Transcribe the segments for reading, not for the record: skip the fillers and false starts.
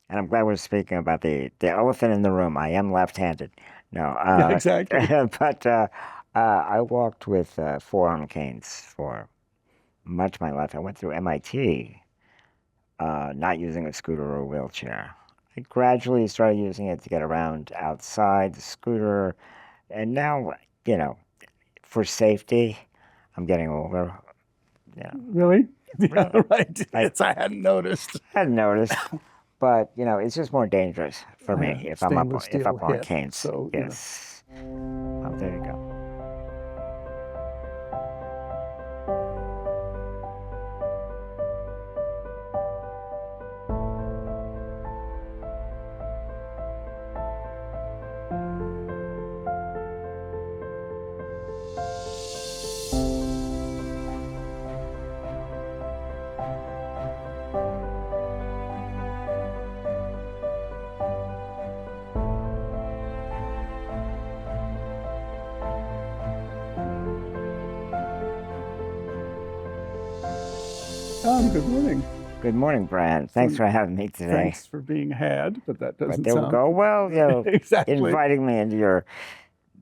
and I'm glad we're speaking about the elephant in the room. I am left-handed. No, Yeah, exactly. but I walked with four-arm canes for much of my life. I went through MIT, not using a scooter or a wheelchair. I gradually started using it to get around outside the scooter, and now, you know, for safety, I'm getting older. Yeah, Really? Yeah, really. right. I I hadn't noticed. hadn't noticed, but it's just more dangerous for I have me if I'm up stainless if steel up on hip, canes. so Yes. Oh, there you go. good morning. Good morning, Brad. Thanks So for having me today. thanks for being had, but that But doesn't there we sound go. Well, exactly. inviting me into your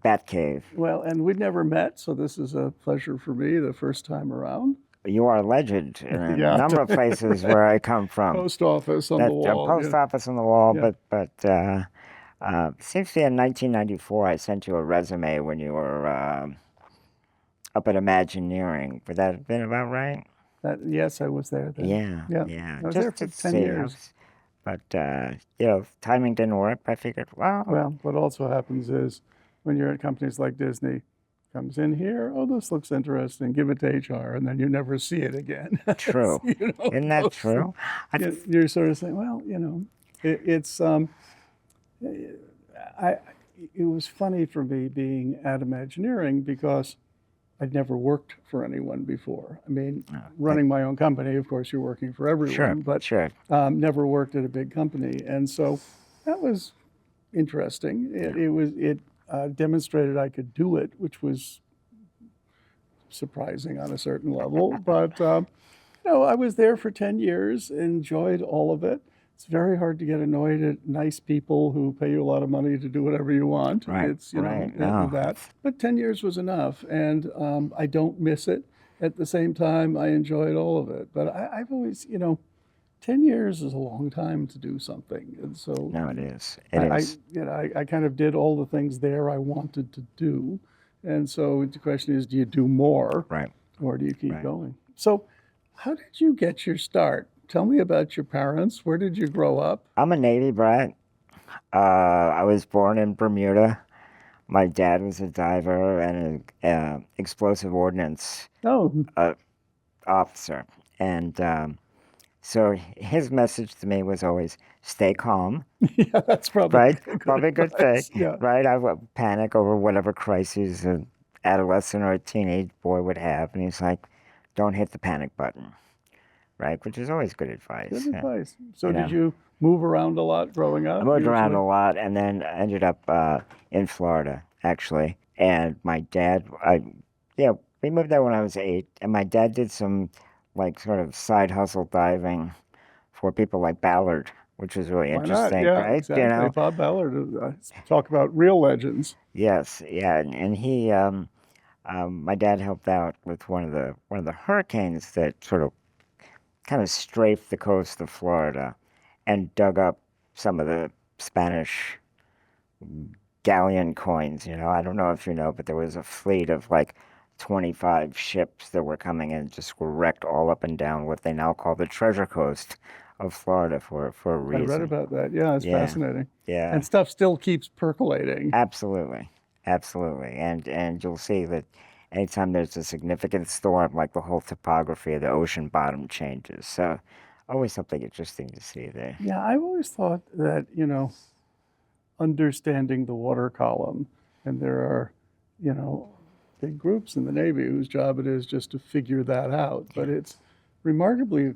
bat cave. Well, and we'd never met, so this is a pleasure for me the first time around. You are a legend in a Yeah, number of places where I come from. post office on the That wall. post Yeah, office on the wall, yeah. but seems to be in 1994. I sent you a resume when you were up at Imagineering. Would that have been about right? Yes, I was there then. Yeah, Yeah, yeah. I was there Just for to 10 see. years. But timing didn't work. I figured, well, Well, what also happens is when you're at companies like Disney, comes in here, oh, this looks interesting, give it to HR, and then you never see it again. true. Isn't that So true? I, you're sort of saying, well, it's I it was funny for me being at Imagineering because I'd never worked for anyone before. I mean, I, running my own company, of course, you're working for sure, everyone, but sure. never worked at a big company, and so that was interesting. Yeah. It demonstrated I could do it, which was surprising on a certain level. But I was there for 10 years, enjoyed all of it. It's very hard to get annoyed at nice people who pay you a lot of money to do whatever you want. Right, It's, right. No, that. But 10 years was enough, and I don't miss it. At the same time, I enjoyed all of it. But I've always, 10 years is a long time to do something. And so no, it is. It is. I kind of did all the things there I wanted to do. And so the question is, do you do more Right, or do you keep right. going? So how did you get your start? Tell me about your parents. Where did you grow up? I'm a Navy brat. I was born in Bermuda. My dad was a diver and an explosive ordnance Oh, uh, officer. And so his message to me was always stay calm, yeah, that's probably right? good Probably a good thing, advice. Yeah. right? I would panic over whatever crises an adolescent or a teenage boy would have. And he's like, don't hit the panic button, right? Which is always good advice. Good advice. So You did know, you move around a lot growing I up moved around usually? a lot and then ended up in Florida, actually. And my dad, we moved there when I was 8. And my dad did some like sort of side hustle diving for people like Ballard, which was really Why not? interesting, Yeah, right? exactly. Bob Ballard. Talk about real legends. Yes, yeah. And he, my dad helped out with one of the hurricanes that sort of kind of strafed the coast of Florida and dug up some of the Spanish galleon coins. I don't know if you know, but there was a fleet of like 25 ships that were coming in, just were wrecked all up and down what they now call the Treasure Coast of Florida for a I read reason. about that. Yeah, it's Yeah, fascinating. yeah, And stuff still keeps percolating. absolutely, absolutely. And you'll see that anytime there's a significant storm, like the whole topography of the ocean bottom changes. So always something interesting to see there. Yeah, I've always thought that, understanding the water column, and there are, you know, big groups in the Navy whose job it is just to figure that out. But it's remarkably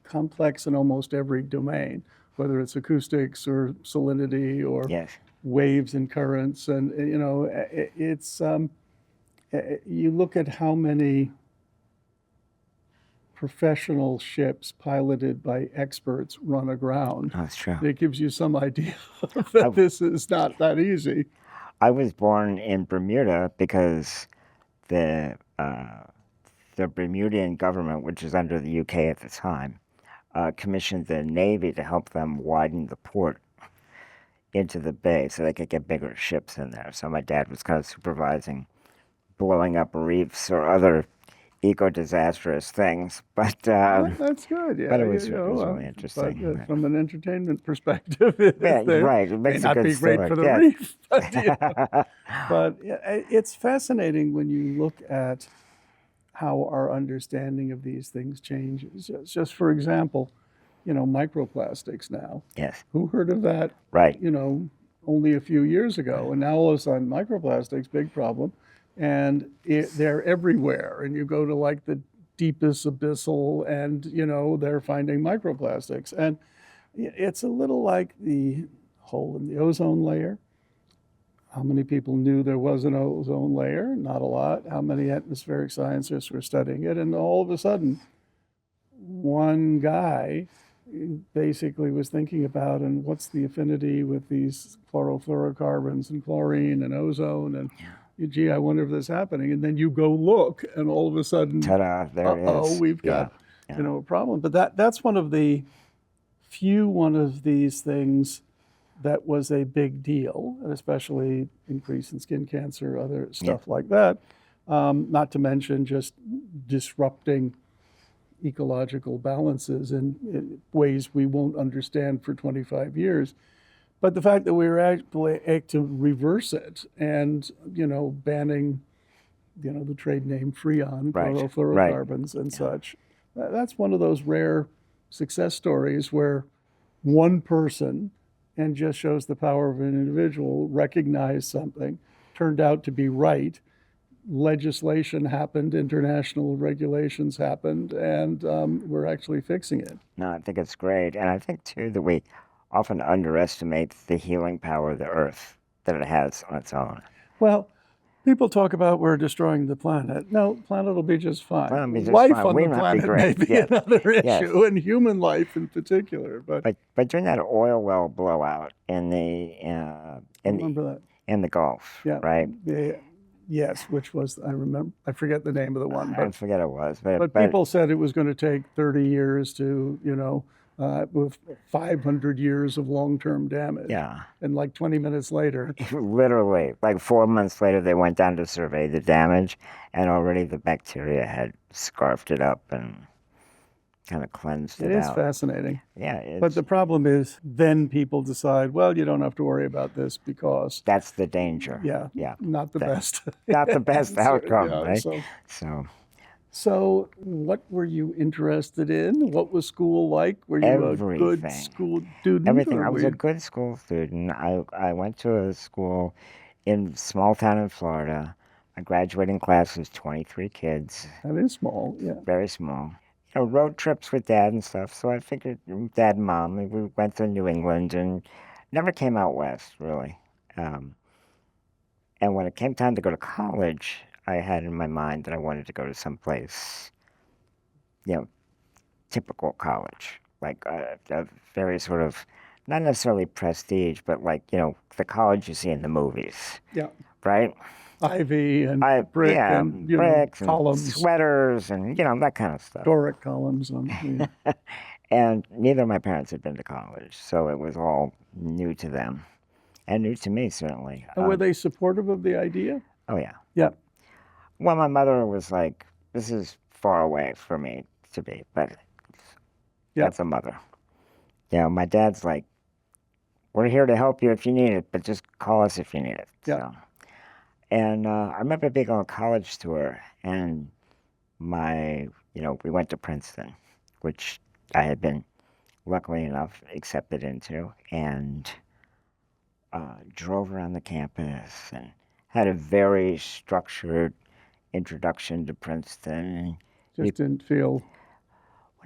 complex in almost every domain, whether it's acoustics or salinity or Yes, waves and currents. And, you look at how many professional ships piloted by experts run aground. That's true. It gives you some idea that this is not that easy. I was born in Bermuda because the Bermudian government, which was under the UK at the time, commissioned the Navy to help them widen the port into the bay so they could get bigger ships in there. So my dad was kind of supervising blowing up reefs or other eco-disastrous things. But That's good, yeah. but it was really interesting. But from an entertainment perspective, Right. It makes may a not good be great story. for the Yeah. reef. But it's fascinating when you look at how our understanding of these things changes. Just for example, microplastics now. Yes. Who heard of that, Right. only a few years ago? And now all of a sudden, microplastics, big problem. And they're everywhere. And you go to like the deepest abyssal and, they're finding microplastics. And it's a little like the hole in the ozone layer. How many people knew there was an ozone layer? Not a lot. How many atmospheric scientists were studying it? And all of a sudden, one guy basically was thinking about, and what's the affinity with these chlorofluorocarbons and chlorine and ozone, and gee, I wonder if this is happening. And then you go look, and all of a sudden, Ta-da, there it is. we've got Yeah. a problem. But that's one of the few one of these things that was a big deal, and especially increase in skin cancer, other stuff like that. Not to mention just disrupting ecological balances in ways we won't understand for 25 years. But the fact that we were actually able to reverse it and, banning, the trade name Freon, Right. chlorofluorocarbons and such, that's one of those rare success stories where one person, and just shows the power of an individual, recognized something, turned out to be right. Legislation happened, international regulations happened, and we're actually fixing it. No, I think it's great. And I think, too, that we often underestimate the healing power of the Earth that it has on its own. Well, people talk about we're destroying the planet. No, planet will be just fine. Planet will be just life fine. on We the might be planet great. may be Yes. another Yes. issue, and human life in particular. But But during that oil well blowout in the I remember that. in the Gulf, Yeah. right? Yes, which was, I forget the name of the one. I forget it was, But people said it was going to take 30 years to, with 500 years of long-term damage. Yeah. And like 20 minutes later, Literally, like 4 months later, they went down to survey the damage, and already the bacteria had scarfed it up and kind of cleansed it it is out. fascinating. Yeah, But the problem is then people decide, well, you don't have to worry about this because, that's the danger. yeah, not the best. Not the best outcome, Yeah, right? So what were you interested in? What was school like? Were you a good Everything. school student? Everything. or I was were a you- good school student. I went to a school in a small town in Florida. My graduating class was 23 kids, That is small, yeah. very small. Road trips with Dad and stuff. So I figured Dad and Mom, we went to New England and never came out west, really. And when it came time to go to college, I had in my mind that I wanted to go to some place, typical college, like a very sort of, not necessarily prestige, but like, the college you see in the movies, Yeah. right? Ivy and brick yeah, and bricks and columns, sweaters and, that kind of stuff. Doric columns. And neither of my parents had been to college, so it was all new to them, and new to me, certainly. And were they supportive of the idea? Oh, yeah. Yeah. Well, my mother was like, this is far away for me to be, but Yeah. that's a mother. My dad's like, we're here to help you if you need it, but just call us if you need it. Yeah. So, and I remember being on a college tour, and we went to Princeton, which I had been, luckily enough, accepted into, and drove around the campus and had a very structured introduction to Princeton. Just didn't feel.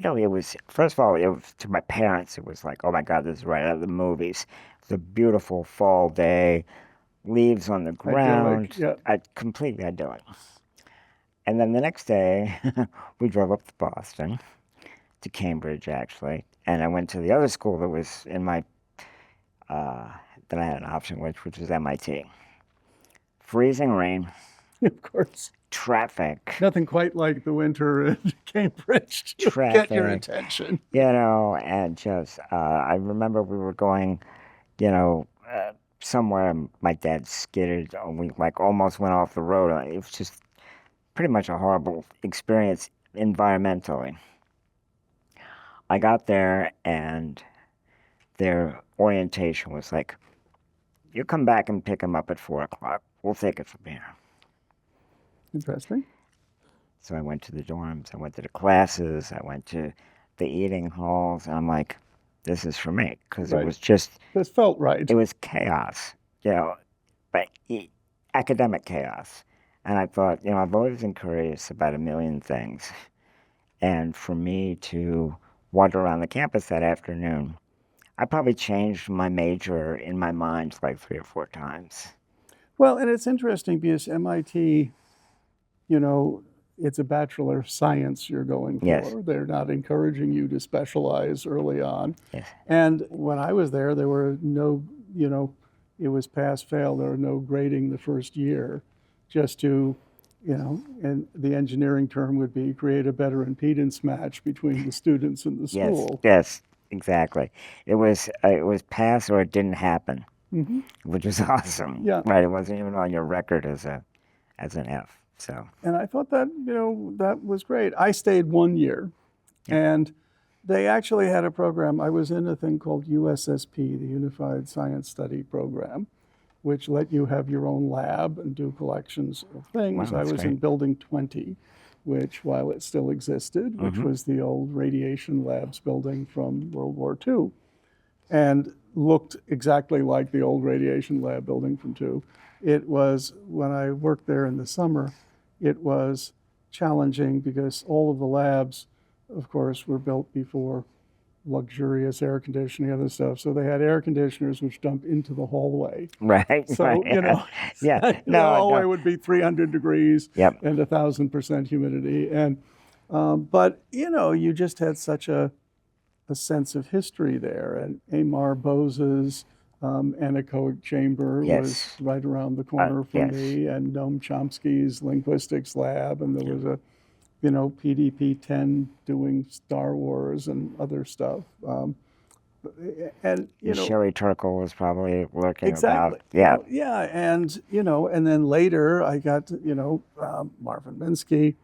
No, it was, first of all, to my parents, it was like, oh my God, this is right out of the movies. It's a beautiful fall day, leaves on the ground. Idyllic, yeah. Completely idyllic. And then the next day, we drove up to Boston, to Cambridge actually, and I went to the other school that was in my uh, that I had an option with, which was MIT. Freezing rain, Of course. traffic, Nothing quite like the winter in Cambridge to get your traffic, attention. and just I remember we were going, you know, somewhere. My dad skidded, and we like almost went off the road. It was just pretty much a horrible experience environmentally. I got there, and their orientation was like, "You come back and pick him up at 4 o'clock. We'll take it from here." Interesting. So I went to the dorms, I went to the classes, I went to the eating halls, and I'm like, this is for me. Because Right. it was just, This felt right. it was chaos, but academic chaos. And I thought, I've always been curious about a million things. And for me to wander around the campus that afternoon, I probably changed my major in my mind like 3 or 4 times. Well, and it's interesting because MIT, it's a Bachelor of Science you're going for. Yes. They're not encouraging you to specialize early on. Yes. And when I was there were no, it was pass fail. There were no grading the first year, just to, and the engineering term would be create a better impedance match between the students and the Yes, school. yes, exactly. It was pass or it didn't happen, Hmm. which was awesome. Yeah. Right. It wasn't even on your record as an F. So And I thought that, that was great. I stayed 1 year, and they actually had a program. I was in a thing called USSP, the Unified Science Study Program, which let you have your own lab and do collections of things. Wow, I that's was in great. Building 20, which, while it still existed, which was the old radiation labs building from World War II, and looked exactly like the old radiation lab building from II. It was, when I worked there in the summer, it was challenging because all of the labs, of course, were built before luxurious air conditioning and other stuff. So they had air conditioners which dump into the hallway. right. So, right, yeah. the No, hallway no. would be 300 degrees Yep. and 1,000% humidity. And but you just had such a sense of history there. And Amar Bose's anechoic chamber was Yes. right around the corner from yes. me, and Noam Chomsky's linguistics lab, and there was a PDP-10 doing Star Wars and other stuff. And Sherry Turkle was probably lurking exactly. about. Yeah. Yeah, and and then later I got to, Marvin Minsky,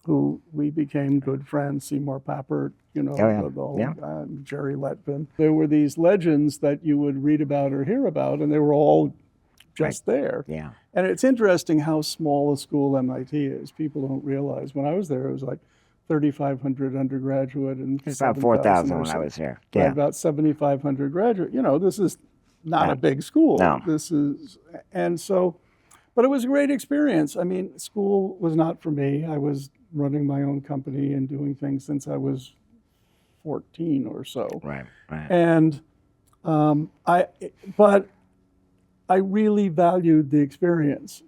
who we became good friends. Seymour Papert, Oh, yeah. the whole Yeah. Jerry Letvin. There were these legends that you would read about or hear about, and they were all just there. Yeah. And it's interesting how small a school MIT is. People don't realize. When I was there, it was like 3,500 undergraduate and It's about 7,000 4,000 or when I so. was here. Right, Yeah. about 7,500 graduate. This is not No. a big school. No. This is, and so, but it was a great experience. I mean, school was not for me. I was running my own company and doing things since I was 14 or so. Right. Right. And but I really valued the experience.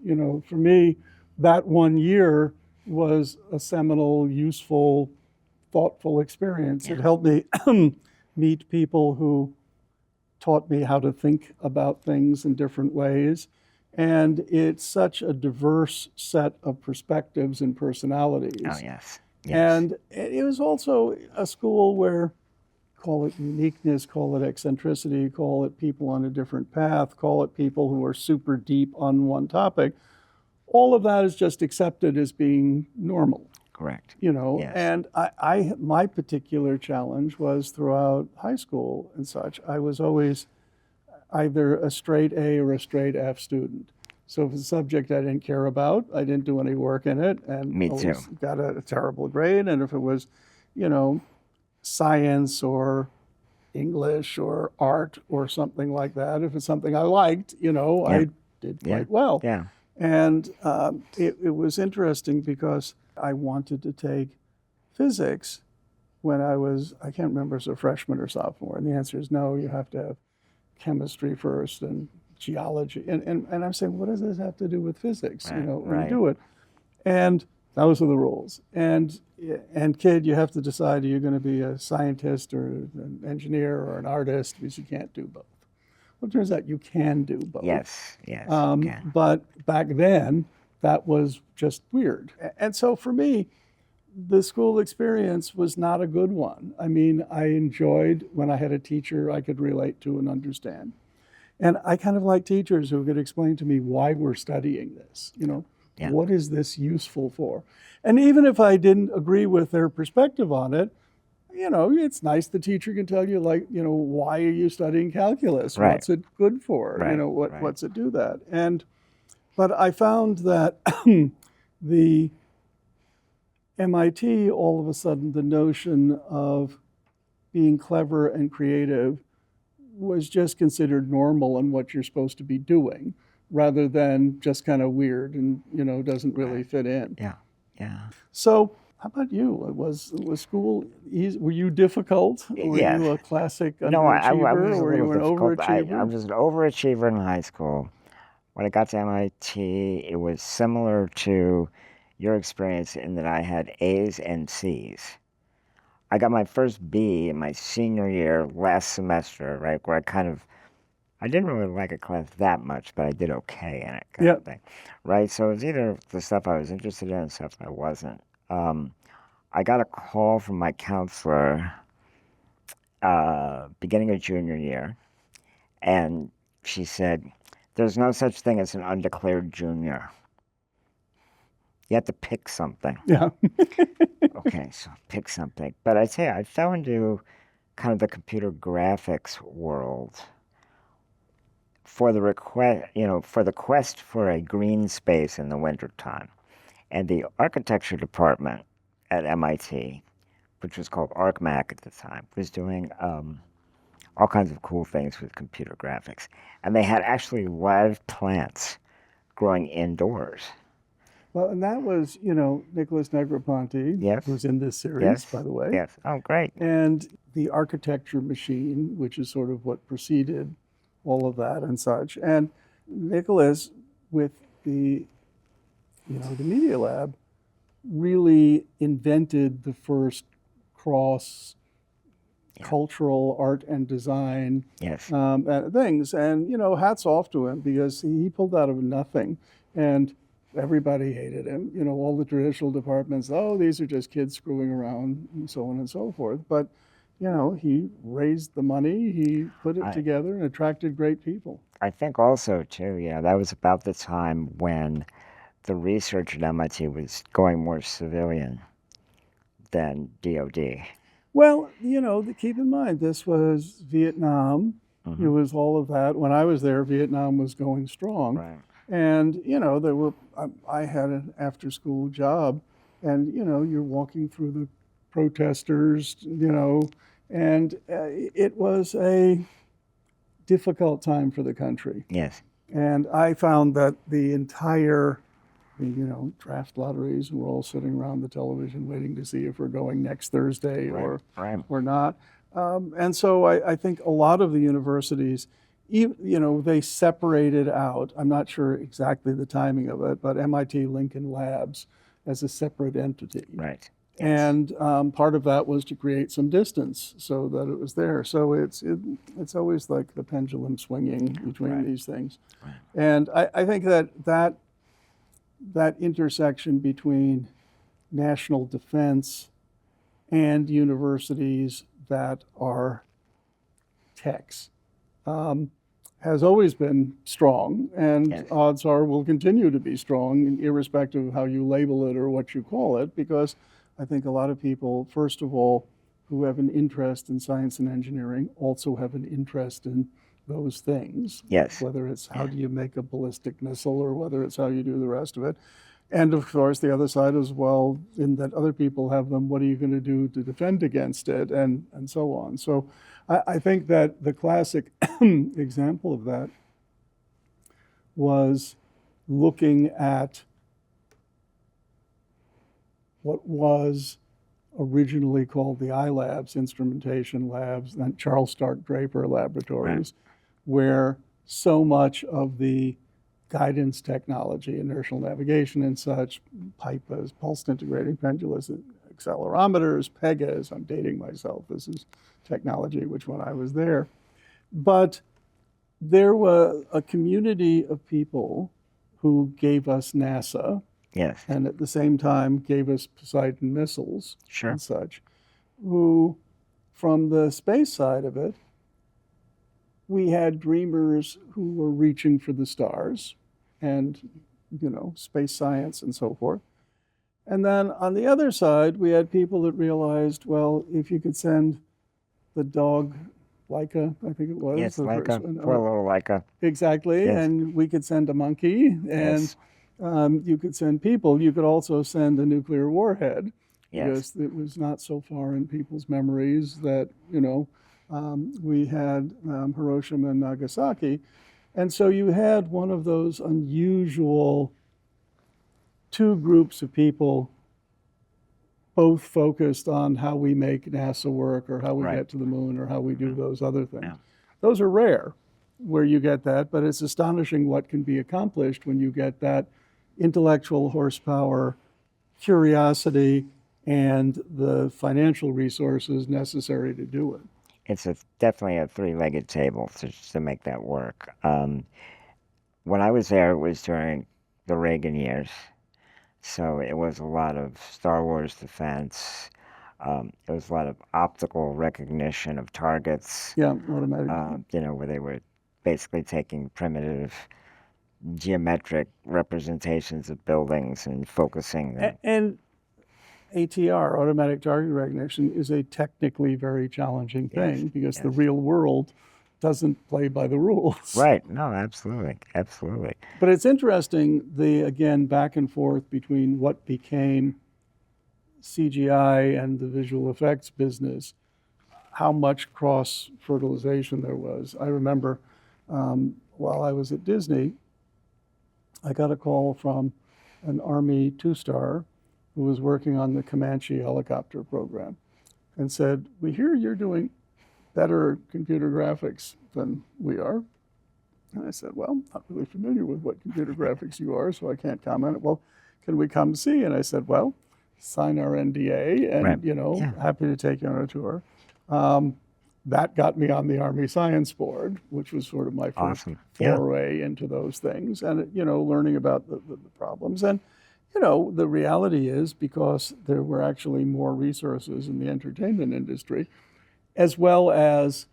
For me, that 1 year was a seminal, useful, thoughtful experience. It helped me meet people who taught me how to think about things in different ways. And it's such a diverse set of perspectives and personalities. Oh, yes. Yes. And it was also a school where, call it uniqueness, call it eccentricity, call it people on a different path, call it people who are super deep on one topic. All of that is just accepted as being normal. Correct. Yes. And my particular challenge was throughout high school and such, I was always either a straight A or a straight F student. So if it's a subject I didn't care about, I didn't do any work in it, and Me too. always got a terrible grade. And if it was, science or English or art or something like that, if it's something I liked, I did quite well. Yeah. And it was interesting because I wanted to take physics when I can't remember if it was a freshman or sophomore. And the answer is no, you have to have chemistry first and geology. And I'm saying, what does this have to do with physics? Right, When right. you do it. And Those are the rules. And kid, you have to decide, are you going to be a scientist or an engineer or an artist, because you can't do both. Well, it turns out you can do both. Yes, yes, you can. But back then, that was just weird. And so for me, the school experience was not a good one. I mean, I enjoyed when I had a teacher I could relate to and understand. And I kind of like teachers who could explain to me why we're studying this. Yeah. What is this useful for? And even if I didn't agree with their perspective on it, it's nice the teacher can tell you, like, why are you studying calculus? Right. What's it good for? Right. What's it do that? But I found that the MIT, all of a sudden, the notion of being clever and creative was just considered normal and what you're supposed to be doing, rather than just kind of weird and doesn't really fit in. Yeah, yeah. So, how about you? Was school easy? Were you difficult? Were Yeah. you a classic underachiever, No, I was a or were you little an difficult. overachiever? I was an overachiever in high school. When I got to MIT, it was similar to your experience in that I had A's and C's. I got my first B in my senior year last semester, right, where I didn't really like a class that much, but I did okay in it, kind of thing, right? So it was either the stuff I was interested in and stuff I wasn't. I got a call from my counselor beginning of junior year, and she said, "There's no such thing as an undeclared junior. You have to pick something." Yeah. Okay, so pick something. But I'd say I fell into kind of the computer graphics world for the quest for a green space in the wintertime. And the architecture department at MIT, which was called ArcMac at the time, was doing all kinds of cool things with computer graphics. And they had actually live plants growing indoors. Well, and that was, Nicholas Negroponte, Yes. who's in this series, Yes. by the way. Yes. Oh, great. And the architecture machine, which is sort of what preceded all of that and such. And Nicholas, with the Media Lab, really invented the first cross cultural art and design Yes. things. And, hats off to him, because he pulled out of nothing. And everybody hated him. All the traditional departments, oh, these are just kids screwing around, and so on and so forth. But, he raised the money, he put it together, and attracted great people. I think also, too, that was about the time when the research at MIT was going more civilian than DoD. Well, keep in mind, this was Vietnam. Mm-hmm. It was all of that. When I was there, Vietnam was going strong. Right. And, I had an after-school job, and, you're walking through the protesters, and it was a difficult time for the country. Yes. And I found that the entire, draft lotteries, and we're all sitting around the television waiting to see if we're going next Thursday or not. And so I think a lot of the universities, they separated out, I'm not sure exactly the timing of it, but MIT Lincoln Labs as a separate entity. Right. Yes. And part of that was to create some distance so that it was there. So it's always like the pendulum swinging between these things. Right. And I think that intersection between national defense and universities that are techs has always been strong, and odds are will continue to be strong, irrespective of how you label it or what you call it, because I think a lot of people, first of all, who have an interest in science and engineering also have an interest in those things. Yes. Whether it's how do you make a ballistic missile, or whether it's how you do the rest of it. And of course, the other side as well, in that other people have them, what are you going to do to defend against it, and so on. So I think that the classic example of that was looking at what was originally called the iLabs, Instrumentation Labs, and Charles Stark Draper Laboratories, where so much of the guidance technology, inertial navigation and such, PIPAs, pulsed integrating pendulums, accelerometers, PEGAs. I'm dating myself. This is technology, which when I was there. But there was a community of people who gave us NASA Yes. and at the same time gave us Poseidon missiles Sure. and such, who, from the space side of it, we had dreamers who were reaching for the stars and, space science and so forth. And then on the other side, we had people that realized, well, if you could send the dog Laika, I think it was. Yes, the Laika, first one. poor little Laika. Exactly. Yes. And we could send a monkey, and Yes. you could send people. You could also send a nuclear warhead, Yes. because it was not so far in people's memories that, we had Hiroshima and Nagasaki. And so you had one of those unusual two groups of people, both focused on how we make NASA work or how we Right. get to the moon or how we do those other things. Yeah. Those are rare where you get that, but it's astonishing what can be accomplished when you get that intellectual horsepower, curiosity, and the financial resources necessary to do it. It's definitely a three-legged table to make that work. When I was there, it was during the Reagan years, so it was a lot of Star Wars defense. It was a lot of optical recognition of targets, Yeah, automatic. where they were basically taking primitive geometric representations of buildings and focusing them. And ATR, automatic target recognition, is a technically very challenging thing Yes, because the yes. real world doesn't play by the rules. Right. No, absolutely. Absolutely. But it's interesting, again, back and forth between what became CGI and the visual effects business, how much cross-fertilization there was. I remember while I was at Disney, I got a call from an Army two-star who was working on the Comanche helicopter program and said, "We hear you're doing better computer graphics than we are." And I said, "Well, I'm not really familiar with what computer graphics you are, so I can't comment." "Well, can we come see?" And I said, "Well, sign our NDA and, Right. Yeah. happy to take you on a tour." That got me on the Army Science Board, which was sort of my first Awesome. Yeah. foray into those things and, learning about the problems. And, the reality is because there were actually more resources in the entertainment industry, as well as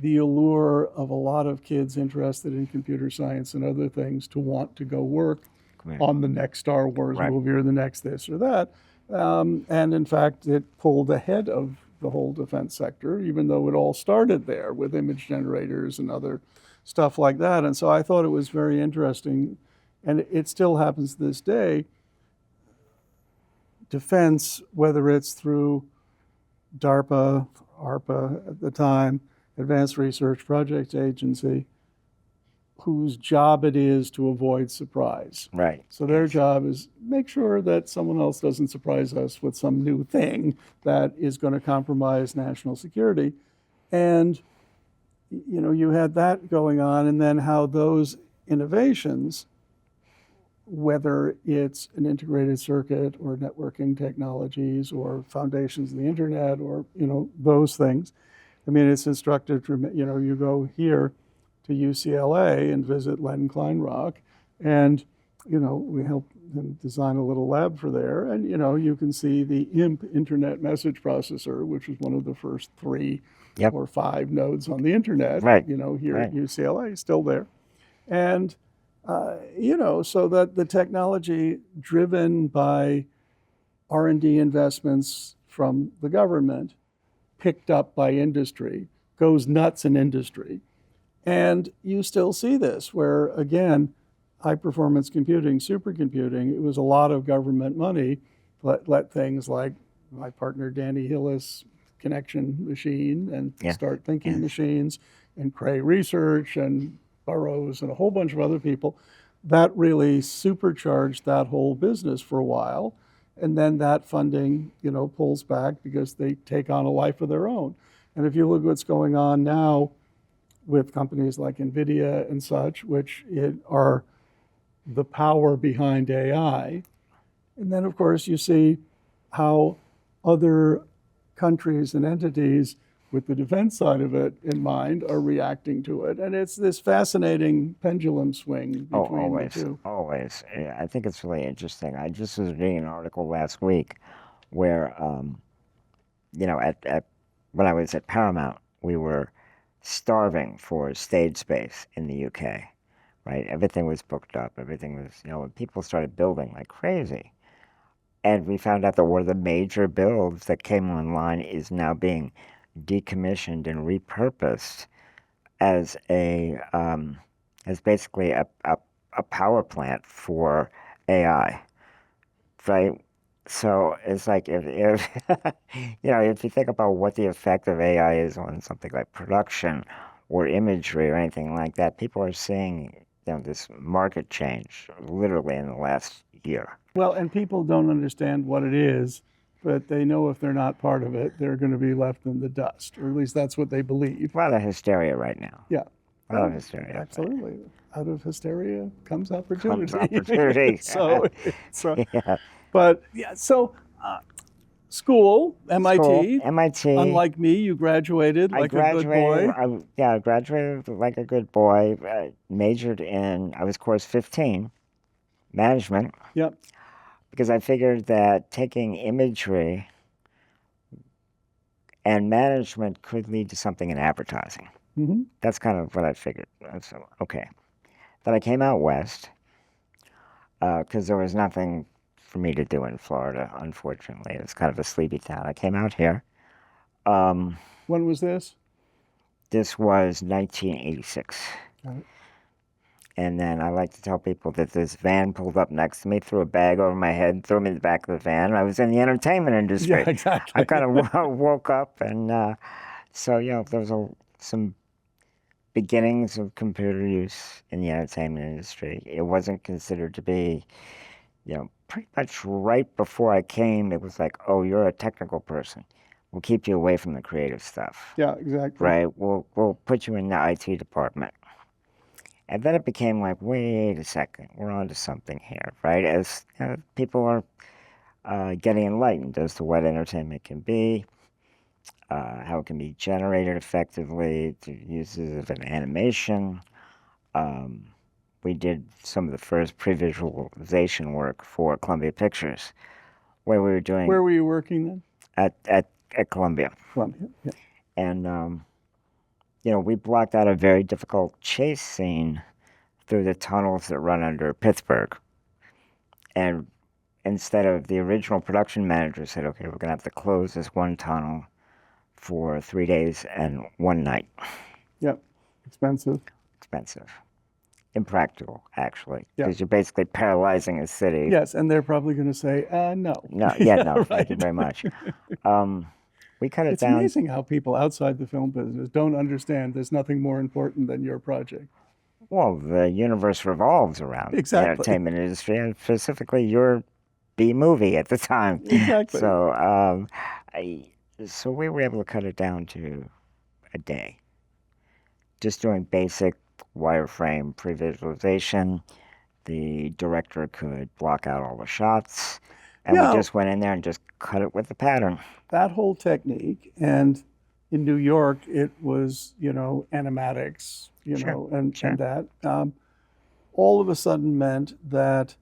the allure of a lot of kids interested in computer science and other things to want to go work Right. on the next Star Wars Right. movie or the next this or that. And in fact, it pulled ahead of the whole defense sector, even though it all started there with image generators and other stuff like that. And so I thought it was very interesting, and it still happens to this day. Defense, whether it's through DARPA, ARPA at the time, Advanced Research Projects Agency, whose job it is to avoid surprise. Right. So their job is make sure that someone else doesn't surprise us with some new thing that is going to compromise national security. And, you had that going on, and then how those innovations, whether it's an integrated circuit or networking technologies or foundations of the internet or, those things. I mean, it's instructive to, you go here to UCLA and visit Len Kleinrock, and, we helped him design a little lab for there. And, you can see the IMP internet message processor, which was one of the first 3 Yep. or 5 nodes on the internet, Right. Here Right. at UCLA, still there. And, so that the technology driven by R&D investments from the government, picked up by industry, goes nuts in industry. And you still see this where, again, high performance computing, supercomputing, it was a lot of government money, let things like my partner Danny Hillis connection machine and Yeah. start thinking Yeah. machines and Cray Research and Burroughs and a whole bunch of other people. That really supercharged that whole business for a while. And then that funding, pulls back because they take on a life of their own. And if you look at what's going on now with companies like NVIDIA and such, which are the power behind AI. And then, of course, you see how other countries and entities with the defense side of it in mind are reacting to it. And it's this fascinating pendulum swing Oh, between always, the two. always. I think it's really interesting. I just was reading an article last week where, at when I was at Paramount, we were starving for stage space in the UK, right? Everything was booked up. Everything was, and people started building like crazy. And we found out that one of the major builds that came online is now being decommissioned and repurposed as as basically a power plant for AI, right? So it's like if if you think about what the effect of AI is on something like production or imagery or anything like that, people are seeing this market change literally in the last year. Well, and people don't understand what it is, but they know if they're not part of it, they're going to be left in the dust, or at least that's what they believe. A lot of hysteria right now. Yeah. A lot of hysteria. Absolutely. Out of hysteria comes Comes opportunity. opportunity. so, Yeah. but yeah, so school, MIT. School, MIT. Unlike me, you graduated I like a good boy. I graduated like a good boy. Majored in, I was course 15, management, Yep. because I figured that taking imagery and management could lead to something in advertising. hmm That's kind of what I figured. So, okay. Then I came out west because there was nothing for me to do in Florida, unfortunately. It was kind of a sleepy town. I came out here. Um, When was this? this was 1986. Got it. And then I like to tell people that this van pulled up next to me, threw a bag over my head, threw me in the back of the van. I was in the entertainment industry. Yeah, exactly. I kind of woke up, and there was some beginnings of computer use in the entertainment industry. It wasn't considered to be, pretty much right before I came, it was like, oh, you're a technical person. We'll keep you away from the creative stuff. Yeah, exactly. Right? We'll put you in the IT department. And then it became like, wait a second, we're on to something here, right? As people are getting enlightened as to what entertainment can be, how it can be generated effectively, to uses of an animation. We did some of the first pre-visualization work for Columbia Pictures, where we were doing Where were you working then? at Columbia. Columbia. Yeah. And we blocked out a very difficult chase scene through the tunnels that run under Pittsburgh. And instead of the original production manager said, okay, we're going to have to close this one tunnel for 3 days and 1 night. Yep. Expensive. Expensive. Impractical, actually, Yeah. because you're basically paralyzing a city. Yes, and they're probably going to say, no. No, yeah, no, Right. thank you very much. We cut it It's down. amazing how people outside the film business don't understand there's nothing more important than your project. Well, the universe revolves around Exactly. the entertainment industry, and specifically your B movie at the time. Exactly. So we were able to cut it down to a day, just doing basic wireframe pre-visualization. The director could block out all the shots, and Yeah. we just went in there and just cut it with the pattern. That whole technique, and in New York, it was, animatics, Sure, and sure. that all of a sudden meant that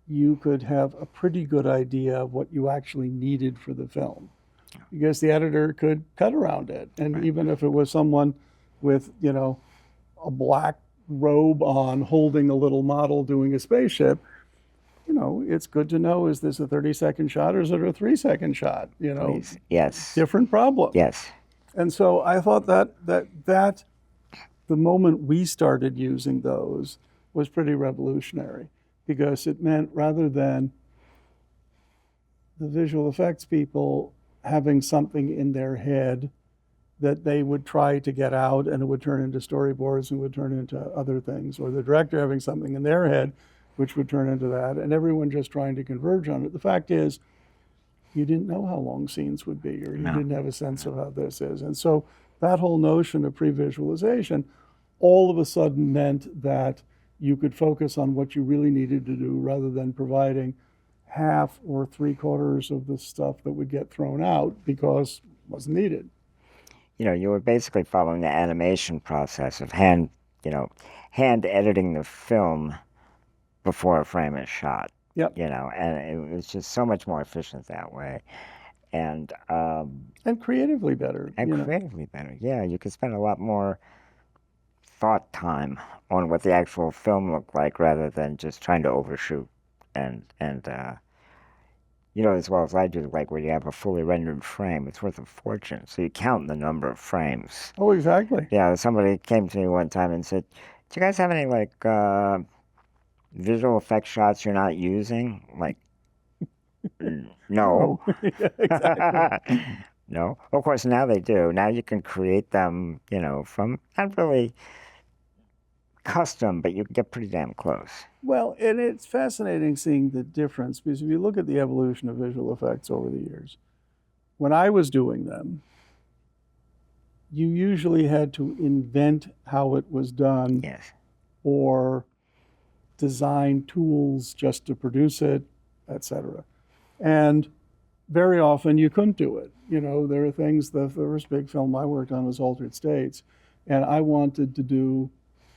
you could have a pretty good idea of what you actually needed for the film. Because the editor could cut around it. And even if it was someone with, a black robe on holding a little model doing a spaceship, it's good to know, is this a 30-second shot or is it a 3-second shot? Please. Yes. Different problem. Yes. And so I thought that the moment we started using those was pretty revolutionary, because it meant, rather than the visual effects people having something in their head that they would try to get out and it would turn into storyboards and would turn into other things, or the director having something in their head which would turn into that, and everyone just trying to converge on it. The fact is, you didn't know how long scenes would be, or you didn't have a sense of how this is. And so that whole notion of pre-visualization all of a sudden meant that you could focus on what you really needed to do rather than providing half or three-quarters of the stuff that would get thrown out because it wasn't needed. You were basically following the animation process of hand editing the film before a frame is shot. Yep. And it was just so much more efficient that way. And creatively better. creatively better. Yeah, you could spend a lot more thought time on what the actual film looked like rather than just trying to overshoot. And as well as I do, like when you have a fully rendered frame, it's worth a fortune. So you count the number of frames. Oh, exactly. Yeah, somebody came to me one time and said, "Do you guys have any visual effect shots you're not using?" Like, no. Yeah, exactly. No. Of course, now they do. Now you can create them, from not really custom, but you can get pretty damn close. Well, and it's fascinating seeing the difference because if you look at the evolution of visual effects over the years, when I was doing them, you usually had to invent how it was done Yes. or design tools just to produce it, etc. And very often you couldn't do it. There are things, the first big film I worked on was Altered States, and I wanted to do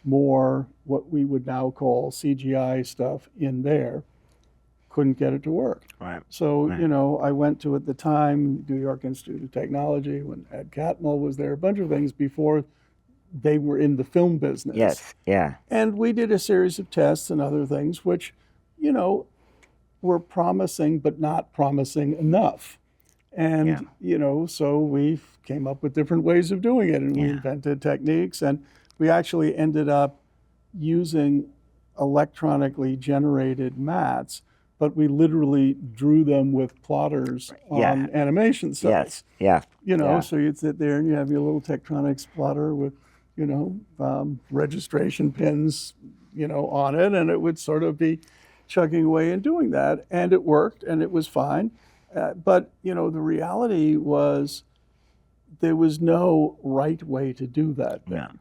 more what we would now call CGI stuff in there. Couldn't get it to work. Right. So, Right. I went to, at the time, New York Institute of Technology, when Ed Catmull was there, a bunch of things before they were in the film business. Yes. Yeah. And we did a series of tests and other things, which, were promising, but not promising enough. And, so we came up with different ways of doing it, and we invented techniques, and we actually ended up using electronically generated mats, but we literally drew them with plotters on animation cells. Yes. Yeah. So you'd sit there and you have your little Tektronix plotter with, registration pins, on it, and it would sort of be chugging away and doing that, and it worked, and it was fine. But the reality was there was no right way to do that then. Yeah.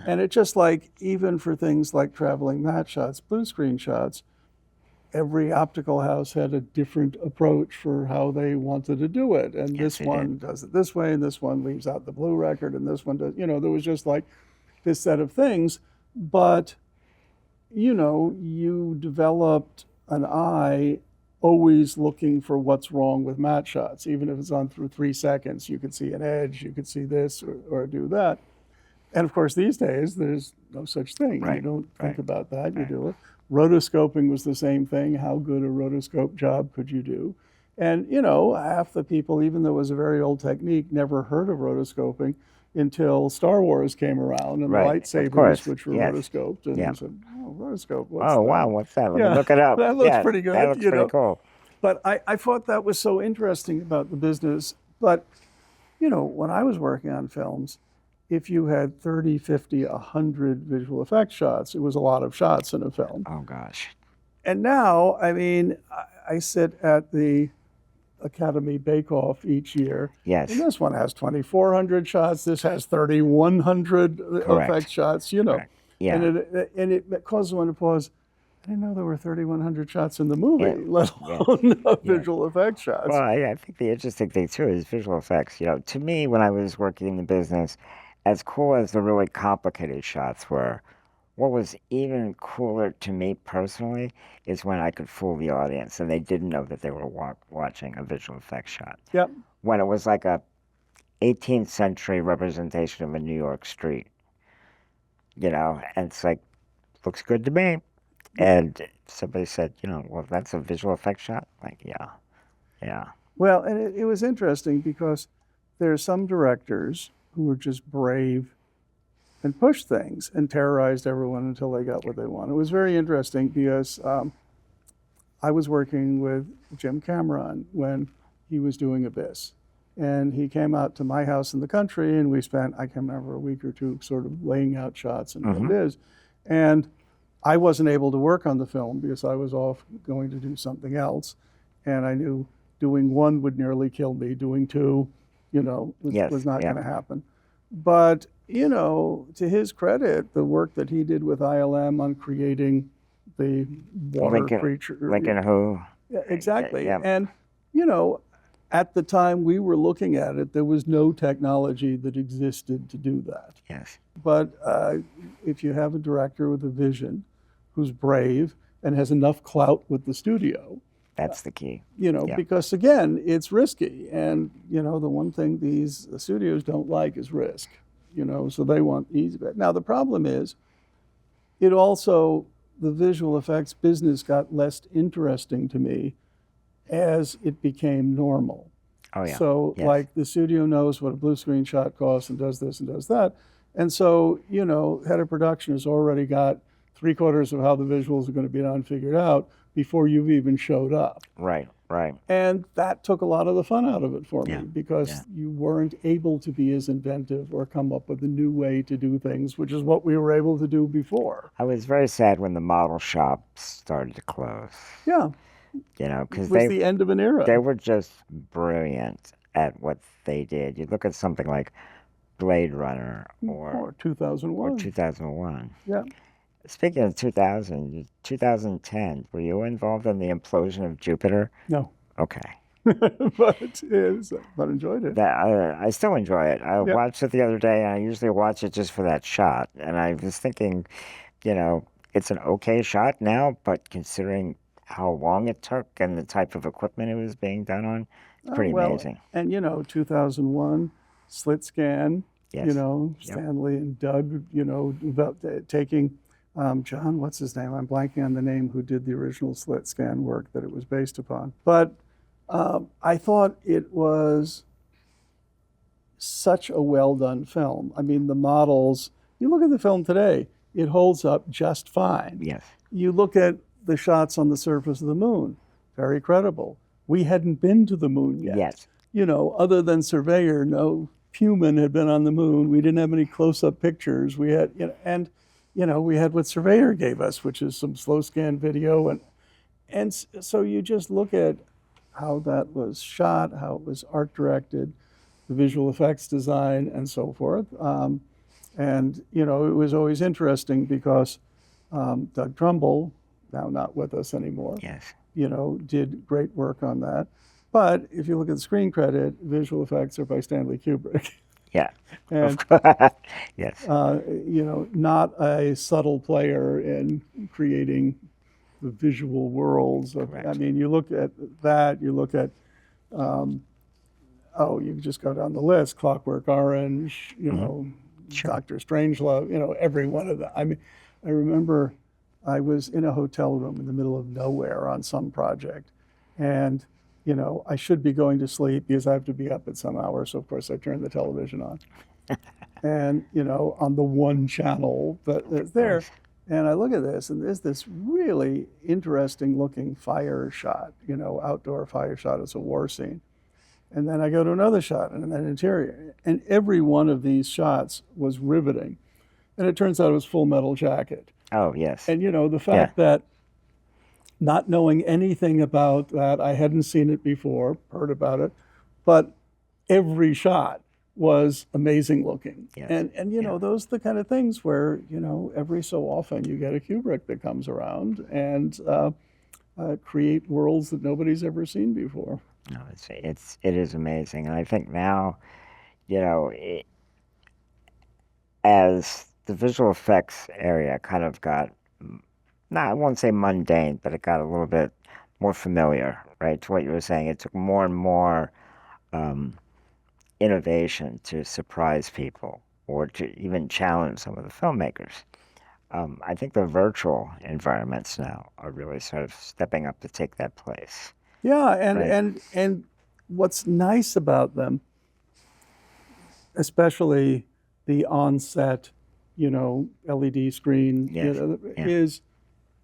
And it's just like, even for things like traveling matte shots, blue screen shots, every optical house had a different approach for how they wanted to do it. And this one does it this way, and this one leaves out the blue record, and this one does, there was just like this set of things. But, you developed an eye always looking for what's wrong with matte shots. Even if it's on through 3 seconds, you could see an edge, you could see this or do that. And of course, these days, there's no such thing. Right. You don't think Right. about that, you Right. do it. Rotoscoping was the same thing. How good a rotoscope job could you do? And, half the people, even though it was a very old technique, never heard of rotoscoping until Star Wars came around and Right. the lightsabers, Of course. which were Yes. rotoscoped. And Yeah. you said, oh, rotoscope, what's Oh, that? wow. What's that? Let Yeah, me look it up. that looks Yeah, pretty good, That looks pretty cool. But I thought that was so interesting about the business. But, when I was working on films, if you had 30, 50, 100 visual effects shots, it was a lot of shots in a film. Oh, gosh. And now, I sit at the Academy Bake Off each year. Yes. And this one has 2,400 shots. This has 3,100 Correct. effect shots, Correct. Yeah. And it causes one to pause. I didn't know there were 3,100 shots in the movie, Yeah. let alone visual effect shots. Well, I think the interesting thing too is visual effects. To me, when I was working in the business, as cool as the really complicated shots were, what was even cooler to me personally is when I could fool the audience and they didn't know that they were watching a visual effects shot. Yep. When it was like a 18th century representation of a New York street, and it's like, looks good to me. And somebody said, well, that's a visual effects shot? Like, yeah. Well, and it was interesting because there are some directors who were just brave and pushed things and terrorized everyone until they got what they wanted. It was very interesting because I was working with Jim Cameron when he was doing Abyss. And he came out to my house in the country, and we spent, I can remember, a week or two sort of laying out shots and what it is. And I wasn't able to work on the film because I was off going to do something else. And I knew doing one would nearly kill me. Doing two, was not going to happen. But you know, to his credit, the work that he did with ILM on creating the water creature. Lincoln Who. Yeah, exactly. Yeah. And, you know, at the time we were looking at it, there was no technology that existed to do that. Yes. But if you have a director with a vision who's brave and has enough clout with the studio, that's the key. You know, Yeah. because again, it's risky. And, you know, the one thing these studios don't like is risk, you know, so they want easy. Now, the problem is, it also, the visual effects business got less interesting to me as it became normal. Oh, yeah. So, Yes. like, the studio knows what a blue screen shot costs and does this and does that. And so, you know, head of production has already got 3/4 of how the visuals are going to be done figured out before you've even showed up. Right, right. And that took a lot of the fun out of it for me Yeah, because yeah. you weren't able to be as inventive or come up with a new way to do things, which is what we were able to do before. I was very sad when the model shops started to close. Yeah, You know, it because was the end of an era. they were just brilliant at what they did. You look at something like Blade Runner Or 2001. or 2001. Yeah. Speaking of 2010, were you involved in the implosion of Jupiter? No. Okay. but enjoyed it. I still enjoy it. I watched it the other day, and I usually watch it just for that shot. And I was thinking, you know, it's an okay shot now, but considering how long it took and the type of equipment it was being done on, it's pretty amazing. And, you know, 2001, slit scan, Yes. you know, Yep. Stanley and Doug, you know, about taking John, what's his name? I'm blanking on the name, who did the original slit scan work that it was based upon. But I thought it was such a well done film. I mean, the models, you look at the film today, it holds up just fine. Yes. You look at the shots on the surface of the moon, very credible. We hadn't been to the moon yet. Yes. You know, other than Surveyor, no human had been on the moon. We didn't have any close-up pictures. We had, you know, and you know, we had what Surveyor gave us, which is some slow scan video, and so you just look at how that was shot, how it was art directed, the visual effects design, and so forth. And you know, it was always interesting because Doug Trumbull, now not with us anymore, Yes. you know, did great work on that. But if you look at the screen credit, visual effects are by Stanley Kubrick. Yeah. And, yes. you know, not a subtle player in creating the visual worlds. I mean, you look at that, you look at, you just go down the list, Clockwork Orange, you know, Sure. Dr. Strangelove, you know, every one of them. I mean, I remember I was in a hotel room in the middle of nowhere on some project, and you know, I should be going to sleep because I have to be up at some hour. So of course I turned the television on, and you know, on the one channel that's there, and I look at this, and there's this really interesting looking fire shot, you know, outdoor fire shot. It's a war scene, and then I go to another shot and then interior, and every one of these shots was riveting, and it turns out it was Full Metal Jacket. Oh, yes. And you know, the fact that not knowing anything about that, I hadn't seen it before, heard about it, but every shot was amazing looking. Yes. And you know, those are the kind of things where, you know, every so often you get a Kubrick that comes around and create worlds that nobody's ever seen before. No, it is amazing. And I think now, you know, as the visual effects area kind of got, I won't say mundane, but it got a little bit more familiar, right, to what you were saying. It took more and more innovation to surprise people or to even challenge some of the filmmakers. I think the virtual environments now are really sort of stepping up to take that place. Yeah, and what's nice about them, especially the on-set, you know, LED screen, is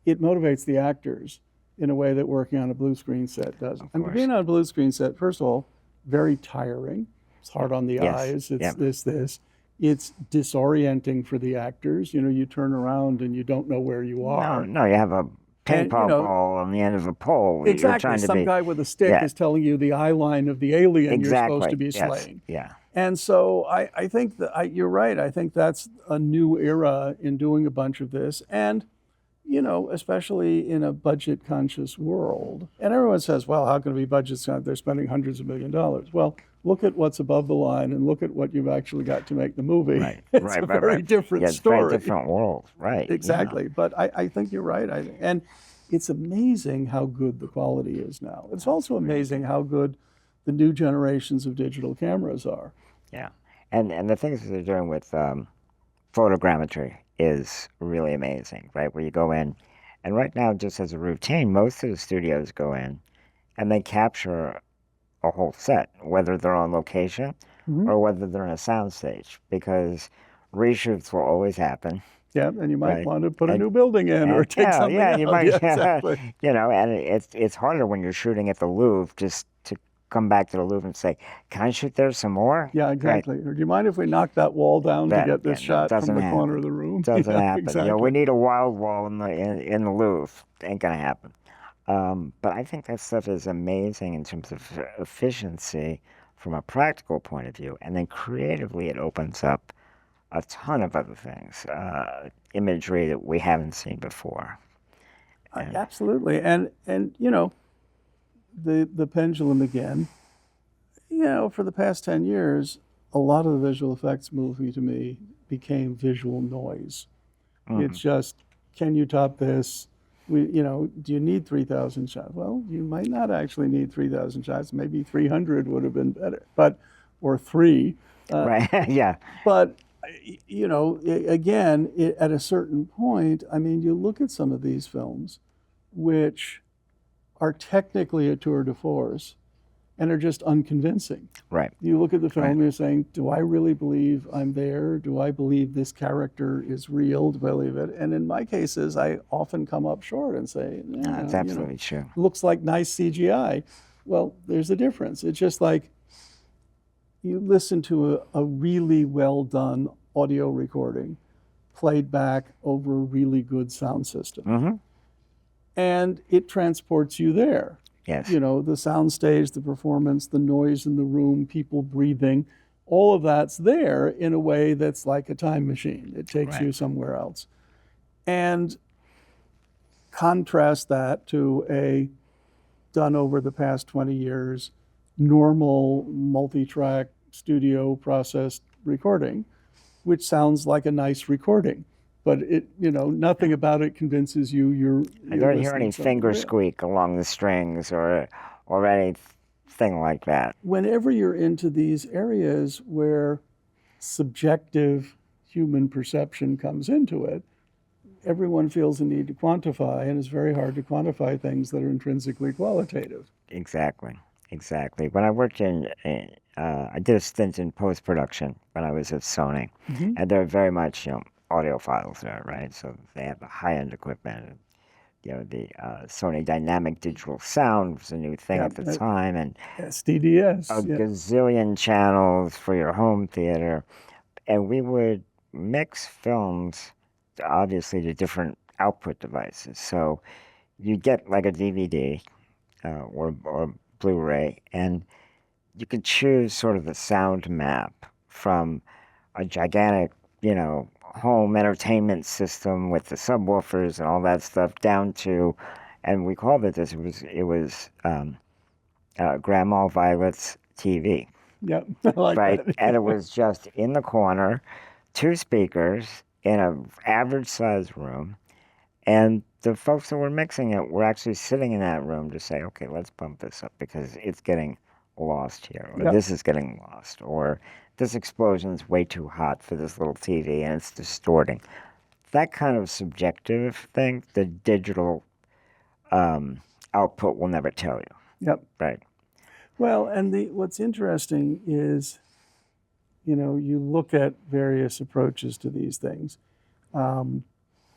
it motivates the actors in a way that working on a blue screen set doesn't. I mean, being on a blue screen set, first of all, very tiring. It's hard on the eyes. It's this. It's disorienting for the actors. You know, you turn around and you don't know where you are. No, you have a paintball ball on the end of a pole. Exactly. Some guy with a stick is telling you the eye line of the alien you're supposed to be slaying. Yeah. And so I think that you're right. I think that's a new era in doing a bunch of this. And, especially in a budget conscious world. And everyone says, well, how can it be budget conscious? They're spending hundreds of $millions. Well, look at what's above the line and look at what you've actually got to make the movie. Right, It's right, a right, very right. different Yeah, it's story. very different world, right? Exactly. But I think you're right. And it's amazing how good the quality is now. It's also amazing how good the new generations of digital cameras are. Yeah, and the things that they're doing with photogrammetry is really amazing, right? Where you go in, and right now, just as a routine, most of the studios go in and they capture a whole set, whether they're on location Mhm. or whether they're in a soundstage, because reshoots will always happen, Yeah, and you might right? want to put a And new building in or take yeah, something yeah, out. you might, Yeah, exactly. and it's harder when you're shooting at the Louvre just to come back to the Louvre and say, "Can I shoot there some more?" Yeah, Right? exactly. Or do you mind if we knock that wall down to That get this no, shot from doesn't the happen. corner of the room? Doesn't Yeah, happen. exactly. We need a wild wall in the Louvre. Ain't gonna happen. But I think that stuff is amazing in terms of efficiency from a practical point of view, and then creatively it opens up a ton of other things, imagery that we haven't seen before. And Absolutely. And the pendulum again, for the past 10 years, a lot of the visual effects movie to me became visual noise. It's just, can you top this? Do you need 3,000 shots? Well, you might not actually need 3,000 shots. Maybe 300 would have been better, or three. right, yeah, But, again, at a certain point, I mean, you look at some of these films, which are technically a tour de force and are just unconvincing. right, You look at the film Right. and you're saying, do I really believe I'm there? Do I believe this character is real? Do I believe it? And in my cases, I often come up short and say, that's absolutely true. looks like nice CGI. Well, there's a difference. It's just like you listen to a really well done audio recording played back over a really good sound system. And it transports you there. Yes, The soundstage, the performance, the noise in the room, people breathing, all of that's there in a way that's like a time machine. It takes Right. you somewhere else. And contrast that to a done over the past 20 years, normal multi-track studio processed recording, which sounds like a nice recording. But nothing about it convinces you you're I don't hear listening any to something finger real. squeak along the strings or anything like that. Whenever you're into these areas where subjective human perception comes into it, everyone feels a need to quantify, and it's very hard to quantify things that are intrinsically qualitative. Exactly, exactly. When I worked I did a stint in post-production when I was at Sony, and they're very much, audiophiles there, right? So they have the high-end equipment. The Sony Dynamic Digital Sound was a new thing Yeah, at the time, and SDDS. a Yeah. gazillion channels for your home theater. And we would mix films, obviously, to different output devices. So you get like a DVD or Blu-ray, and you could choose sort of the sound map from a gigantic, home entertainment system with the subwoofers and all that stuff down to, and we called it this. It was Grandma Violet's TV, Yeah, I like right? that. And it was just in the corner, two speakers in an average size room, and the folks that were mixing it were actually sitting in that room to say, okay, let's bump this up because it's getting lost here, or Yep. this is getting lost, or this explosion's way too hot for this little TV and it's distorting. That kind of subjective thing, the digital output will never tell you, Yep. right? Well, and what's interesting is, you look at various approaches to these things.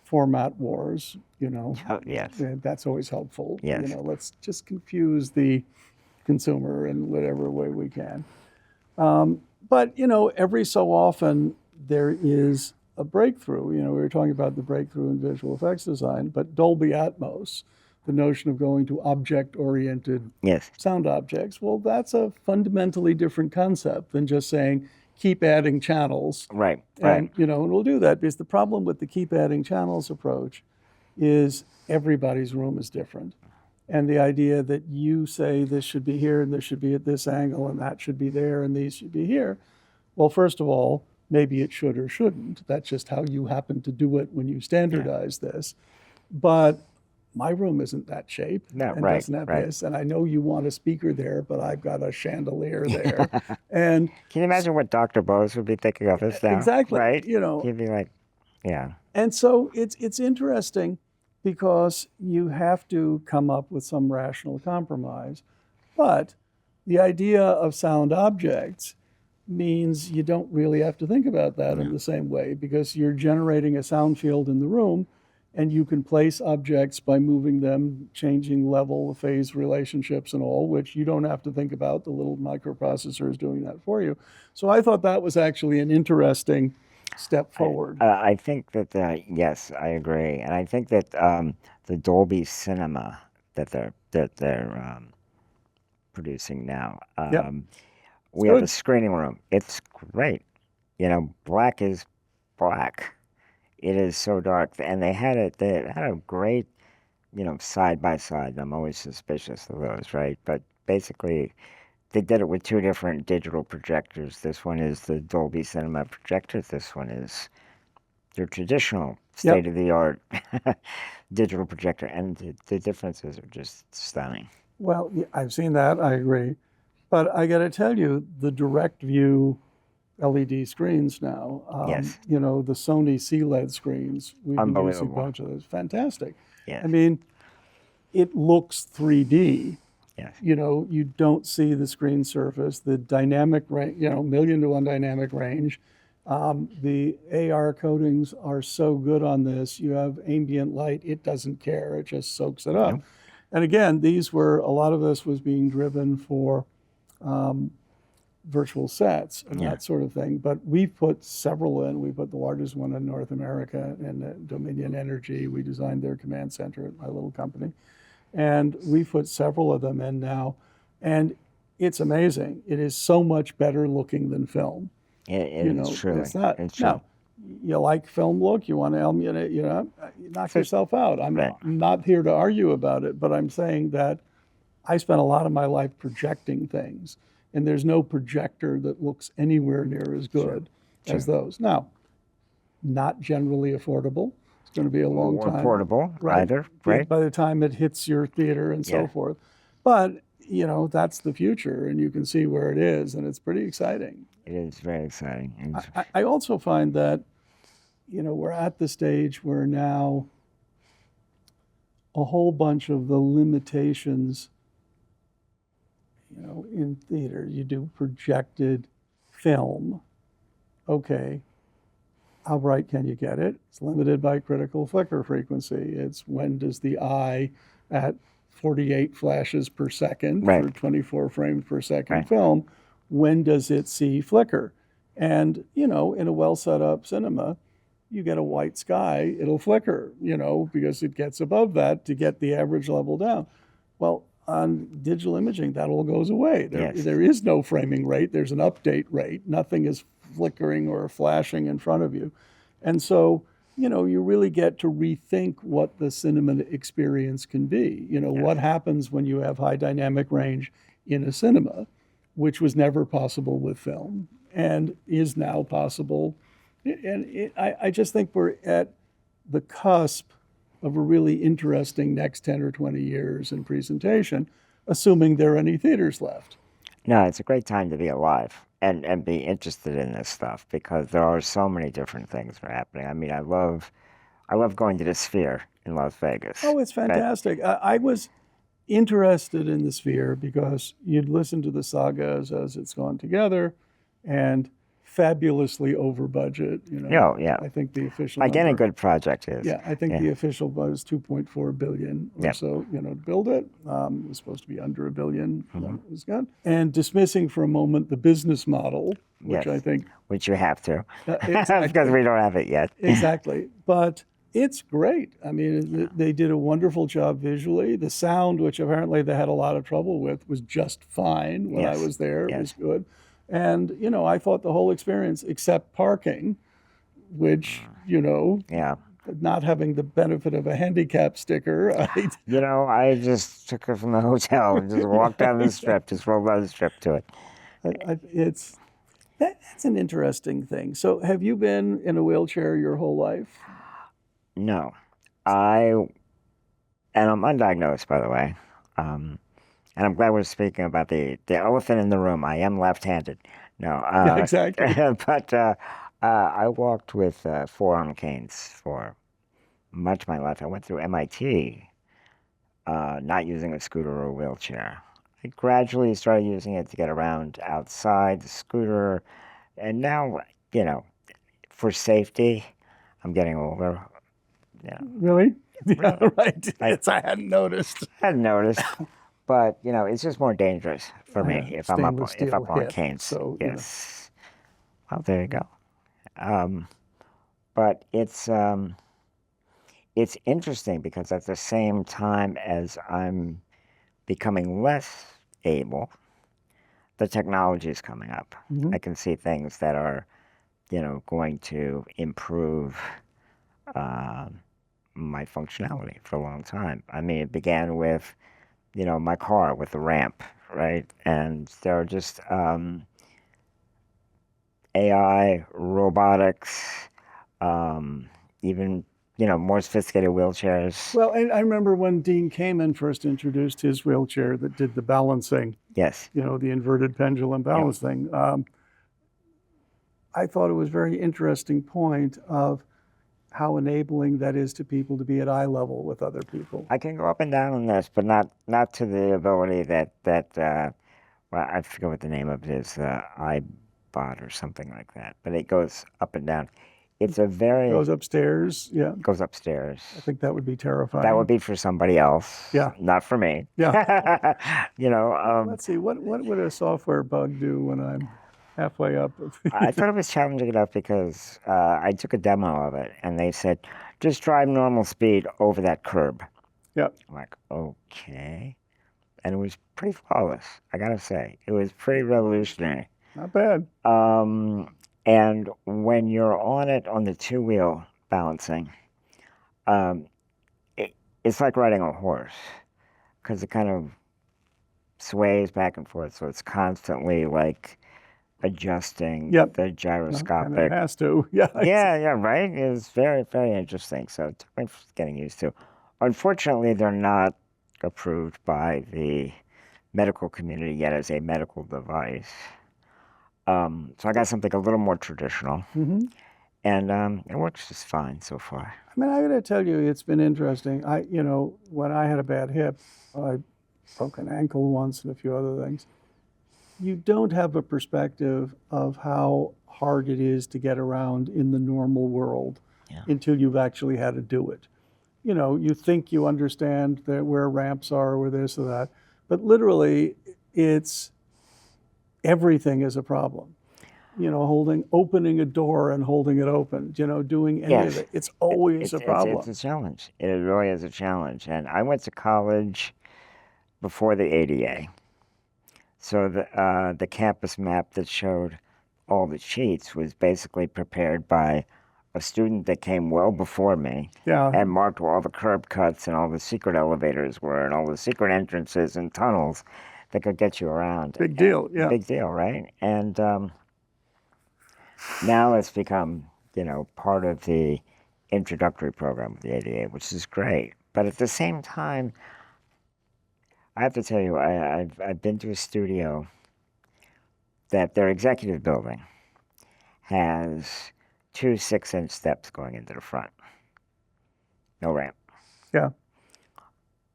Format wars, Oh, yes. that's always helpful. Yes. Let's just confuse the consumer in whatever way we can. But, every so often there is a breakthrough. We were talking about the breakthrough in visual effects design, but Dolby Atmos the notion of going to object-oriented Yes. sound objects. Well, that's a fundamentally different concept than just saying, keep adding channels. Right. And, Right. and we'll do that because the problem with the keep adding channels approach is everybody's room is different. And the idea that you say this should be here and this should be at this angle and that should be there and these should be here. Well, first of all, maybe it should or shouldn't. That's just how you happen to do it when you standardize this. But my room isn't that shape No, and right, doesn't have right. this. And I know you want a speaker there, but I've got a chandelier there. And Can you imagine what Dr. Bose would be thinking of us now? exactly, Right? you know. He'd be like, yeah. And so it's interesting because you have to come up with some rational compromise. But the idea of sound objects means you don't really have to think about that in the same way because you're generating a sound field in the room and you can place objects by moving them, changing level, phase relationships and all, which you don't have to think about. The little microprocessor is doing that for you. So I thought that was actually an interesting step forward. I think that, yes, I agree. And I think that the Dolby Cinema that they're producing now, Yep. we have good. a screening room. It's great. You know, black is black. It is so dark. And they had a great, side by side. I'm always suspicious of those, right? But basically, they did it with two different digital projectors. This one is the Dolby Cinema projector. This one is your traditional state-of-the-art digital projector. And the differences are just stunning. Well, yeah, I've seen that, I agree. But I got to tell you, the direct view LED screens now, Yes. the Sony CLED screens, we've been using a Unbelievable. bunch of those. Fantastic. Yes. I mean, it looks 3D. Yes. You don't see the screen surface, the dynamic range, million to one dynamic range. The AR coatings are so good on this. You have ambient light, it doesn't care, it just soaks it up. Yep. And again, a lot of this was being driven for virtual sets and Yeah. that sort of thing. But we've put several in. We put the largest one in North America in Dominion Energy. We designed their command center at my little company. And we've put several of them in now. And it's amazing. It is so much better looking than film. It is truly. It's not. It's true. Now, you like film look, you want to emulate, knock yourself out. I'm Right. not here to argue about it, but I'm saying that I spent a lot of my life projecting things, and there's no projector that looks anywhere near as good as those. Now, not generally affordable. It's going to be a long Or time. portable, Right. either, right? By the time it hits your theater and so Yeah. forth. But, that's the future, and you can see where it is, and it's pretty exciting. It is very exciting. I also find that, we're at the stage where now a whole bunch of the limitations, in theater, you do projected film. Okay, how bright can you get it? It's limited by critical flicker frequency. It's when does the eye at 48 flashes per second Right. for 24 frames per second Right. film, when does it see flicker? And, in a well set up cinema, you get a white sky, it'll flicker, because it gets above that to get the average level down. Well, on digital imaging, that all goes away. Yes. There is no framing rate, there's an update rate. Nothing is flickering or flashing in front of you. And so, you really get to rethink what the cinema experience can be. What happens when you have high dynamic range in a cinema, which was never possible with film and is now possible. And I just think we're at the cusp of a really interesting next 10 or 20 years in presentation, assuming there are any theaters left. No, it's a great time to be alive and be interested in this stuff because there are so many different things that are happening. I mean, I love going to the Sphere in Las Vegas. Oh, it's fantastic. I was interested in the Sphere because you'd listen to the sagas as it's gone together and fabulously over budget. Yeah. I think the official Like any number, good project is. I think the official was 2.4 billion or so, to build it. It was supposed to be under $1 billion when it was done. And dismissing for a moment the business model, which Yes. I think Which you have to, exactly. because we don't have it yet. Exactly. But It's great. I mean, they did a wonderful job visually. The sound, which apparently they had a lot of trouble with, was just fine when I Yes, was there. It was yes, good. And, I thought the whole experience, except parking, which, yeah. not having the benefit of a handicap sticker, I just took her from the hotel and just walked down the strip, just rolled down the strip to it. it's that's an interesting thing. So, have you been in a wheelchair your whole life? No, I and I'm undiagnosed, by the way. Um, and I'm glad we're speaking about the elephant in the room. I am left-handed. No, Yeah, exactly. but I walked with four-arm canes for much of my life. I went through MIT, not using a scooter or a wheelchair. I gradually started using it to get around outside the scooter, and now, you know, for safety, I'm getting older. Yeah, Really? Yeah, really. right. I I hadn't noticed. hadn't noticed, but it's just more dangerous for I me have if stainless if steel I'm on hip, canes. so Yes. Well, there you go. Um, but it's interesting because at the same time as I'm becoming less able, the technology is coming up. Mhm. I can see things that are, going to improve um my functionality for a long time. I mean, it began with, my car with the ramp, right? And there are just AI, robotics, even, more sophisticated wheelchairs. Well, and I remember when Dean Kamen first introduced his wheelchair that did the balancing, Yes. the inverted pendulum Yep. balance thing. I thought it was a very interesting point of how enabling that is to people to be at eye level with other people. I can go up and down on this, but not to the ability that well, I forget what the name of it is, iBot or something like that. But it goes up and down. It's a very Goes upstairs. Yeah, goes upstairs. I think that would be That would terrifying. be for somebody else, Yeah, not for me. yeah. You know, Let's see, what would a software bug do when I'm halfway up? I thought it was challenging enough because I took a demo of it and they said, just drive normal speed over that curb. Yeah, I'm like, okay. And it was pretty flawless, I gotta say. It was pretty revolutionary. not bad. And when you're on it on the two-wheel balancing, um, it, it's like riding a horse because it kind of sways back and forth. So it's constantly like adjusting Yep. the Well, kind of gyroscopic. has to. Yeah. Yeah, yeah, right. It's very, very interesting. So it took me getting used to. Unfortunately, they're not approved by the medical community yet as a medical device. So I got something a little more traditional, Hmm. and it works just fine so far. I mean, I got to tell you, it's been interesting. When I had a bad hip, I broke an ankle once and a few other things. You don't have a perspective of how hard it is to get around in the normal world Yeah. until you've actually had to do it. You think you understand that where ramps are, where this or that, but literally, it's everything is a problem. Opening a door and holding it open, doing any of Yes, it, it's always a it's problem. a challenge. It really is a challenge. And I went to college before the ADA, so the campus map that showed all the cheats was basically prepared by a student that came well before me Yeah, and marked where all the curb cuts and all the secret elevators were and all the secret entrances and tunnels that could get you around. big deal. Yeah. Big deal, right? And now it's become, part of the introductory program of the ADA, which is great. But at the same time, I have to tell you, I've been to a studio that their executive building has two 6-inch steps going into the front, no ramp. Yeah.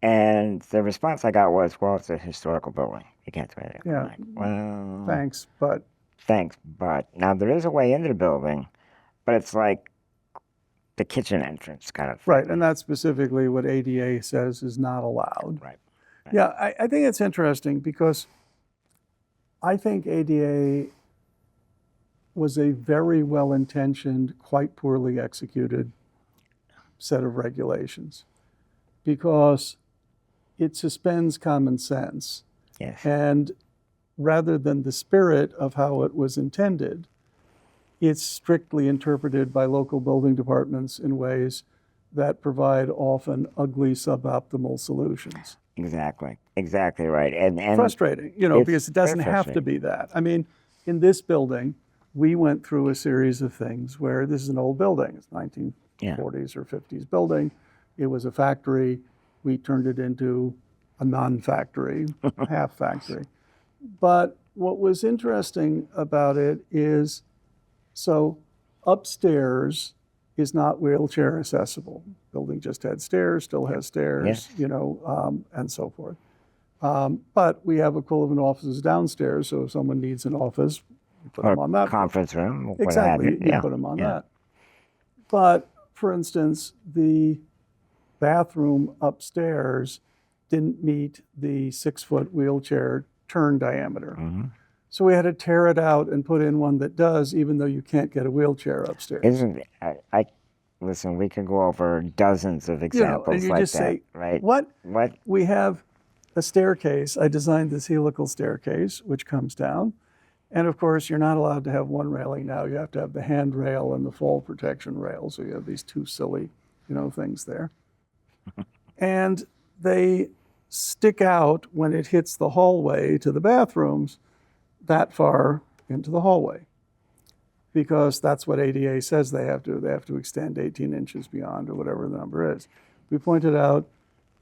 And the response I got was, well, it's a historical building. You can't do anything. I'm Yeah. like, well, Thanks, but thanks. But now there is a way into the building, but it's like the kitchen entrance kind of thing. right, and that's specifically what ADA says is not allowed. Right. Yeah, I think it's interesting because I think ADA was a very well-intentioned, quite poorly executed set of regulations because it suspends common sense. Yes. And rather than the spirit of how it was intended, it's strictly interpreted by local building departments in ways that provide often ugly, suboptimal solutions. Exactly. Exactly right. And Frustrating, because it doesn't have to be that. I mean, in this building, we went through a series of things where this is an old building. It's 1940s or 50s building. It was a factory. We turned it into a non-factory, half factory. But what was interesting about it is, so upstairs is not wheelchair accessible. Building just had stairs, still has stairs, and so forth. But we have equivalent offices downstairs, so if someone needs an office, you put them on that. Conference room. Exactly, you put them on that. But for instance, the bathroom upstairs didn't meet the 6-foot wheelchair turn diameter. Mm-hmm. So we had to tear it out and put in one that does, even though you can't get a wheelchair upstairs. Listen, we could go over dozens of examples and you like just that, say, right? What? What? We have a staircase. I designed this helical staircase, which comes down. And of course, you're not allowed to have one railing now. You have to have the handrail and the fall protection rail. So you have these two silly, things there. And they stick out when it hits the hallway to the bathrooms that far into the hallway, because that's what ADA says they have to. They have to extend 18 inches beyond, or whatever the number is. We pointed out,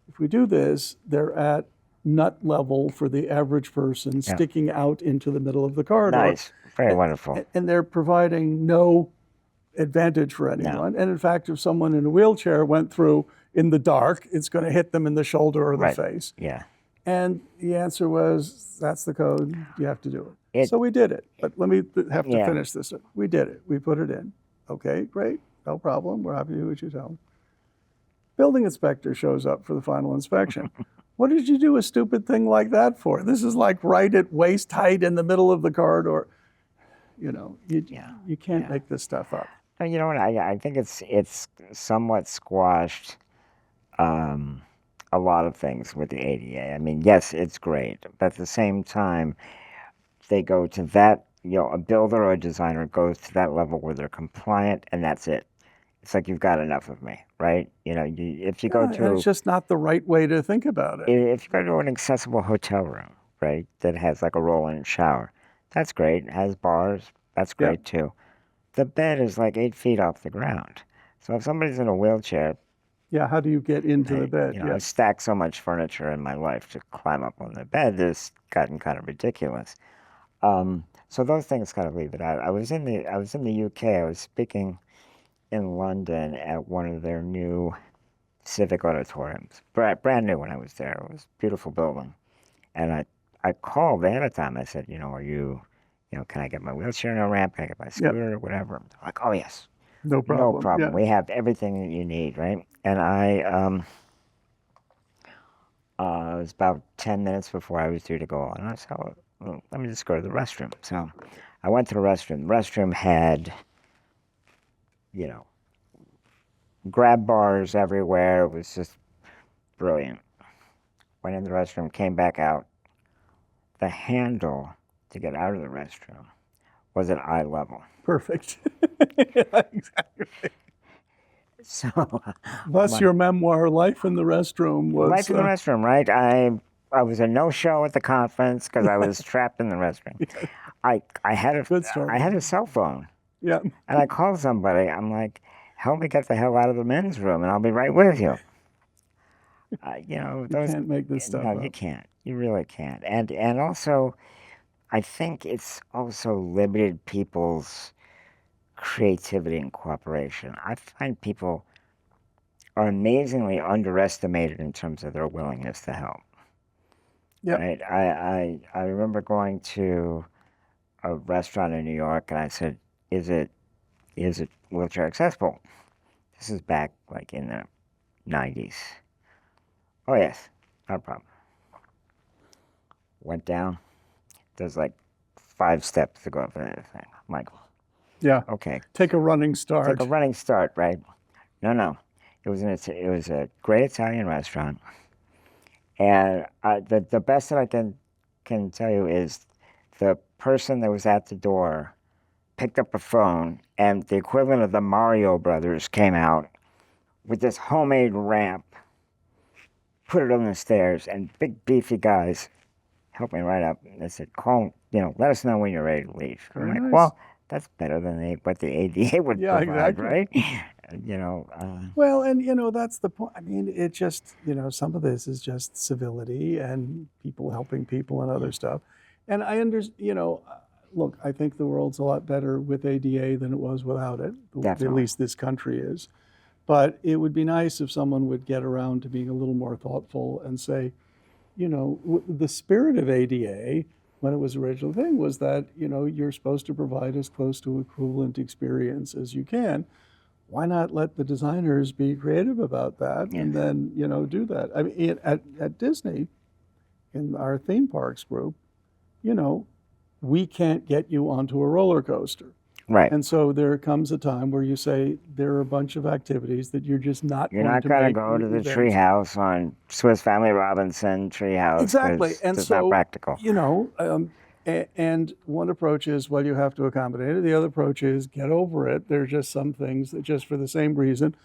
if we do this, they're at nut level for the average person, sticking out into the middle of the corridor. Nice, very wonderful. And they're providing no advantage for anyone. No. And in fact, if someone in a wheelchair went through in the dark, it's going to hit them in the shoulder or the face. Yeah. And the answer was, that's the code, you have to do it. So we did it. But let me have to finish this. We did it. We put it in. Okay, great, no problem. We're happy to do what you tell them. Building inspector shows up for the final inspection. What did you do a stupid thing like that for? This is like right at waist height in the middle of the corridor. You can't make this stuff up. You know what? I think it's somewhat squashed a lot of things with the ADA. I mean, yes, it's great, but at the same time, they go to that, a builder or a designer goes to that level where they're compliant, and that's it. It's like, you've got enough of me, right? If you go to... It's just not the right way to think about it. If you go to an accessible hotel room, right, that has like a roll-in shower, that's great. It has bars, that's great too. The bed is like 8 feet off the ground. So if somebody's in a wheelchair... how do you get into the bed? I've stacked so much furniture in my life to climb up on the bed, it's gotten kind of ridiculous. So those things kind of leave it out. I was in the UK. I was speaking in London at one of their new civic auditoriums. Brand new when I was there. It was a beautiful building. And I called ahead of time. I said, are you, can I get my wheelchair in a ramp? Can I get my scooter or whatever? They're like, oh, yes. No problem. No problem. We have everything that you need, right? And it was about 10 minutes before I was due to go on. I said, well, let me just go to the restroom. So I went to the restroom. The restroom had, grab bars everywhere. It was just brilliant. Went in the restroom, came back out. The handle to get out of the restroom was at eye level. Perfect. Exactly. So, thus your memoir, Life in the Restroom, was... Life in the Restroom, right? I was a no-show at the conference because I was trapped in the restroom. I had a cell phone. Yeah. And I called somebody. I'm like, help me get the hell out of the men's room, and I'll be right with you. You can't make this stuff up. No, you can't. You really can't. And also, I think it's also limited people's creativity and cooperation. I find people are amazingly underestimated in terms of their willingness to help. Yeah. Right? I remember going to a restaurant in New York, and I said, is it wheelchair accessible? This is back like in the 90s. Oh yes, not a problem. Went down. There's like 5 steps to go up that thing. I'm like, yeah. Okay. Take a running start. Take a running start, right? No. It it was a great Italian restaurant, and the best that I can tell you is the person that was at the door picked up a phone, and the equivalent of the Mario Brothers came out with this homemade ramp, put it on the stairs, and big beefy guys helped me right up. And they said, "Call, let us know when you're ready to leave." I'm Very like, nice. "Well, that's better than what the ADA would Yeah, provide, exactly. right?" Well, and that's the point. I mean, it just, some of this is just civility and people helping people and other stuff. And I look, I think the world's a lot better with ADA than it was without it. At Definitely. least this country is. But it would be nice if someone would get around to being a little more thoughtful and say, the spirit of ADA when it was original thing was that, you're supposed to provide as close to equivalent experience as you can. Why not let the designers be creative about that Yes. and then, do that? I mean, at Disney, in our theme parks group, we can't get you onto a roller coaster. Right. And so there comes a time where you say there are a bunch of activities that you're just not You're going not to going to make go to the events. treehouse on Swiss Family Robinson treehouse Exactly. because And it's not so, practical. and one approach is, well, you have to accommodate it. The other approach is get over it. There's just some things that just for the same reason,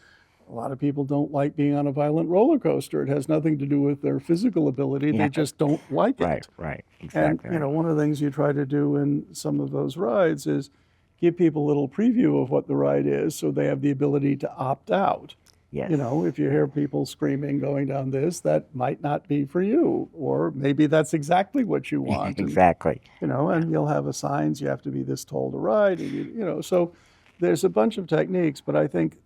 a lot of people don't like being on a violent roller coaster. It has nothing to do with their physical ability. Yeah. They just don't like it. Right. And, Exactly. Right. one of the things you try to do in some of those rides is give people a little preview of what the ride is so they have the ability to opt out. Yes. If you hear people screaming going down this, that might not be for you, or maybe that's exactly what you want. Exactly. And you'll have a signs, you have to be this tall to ride, and so there's a bunch of techniques, but I think,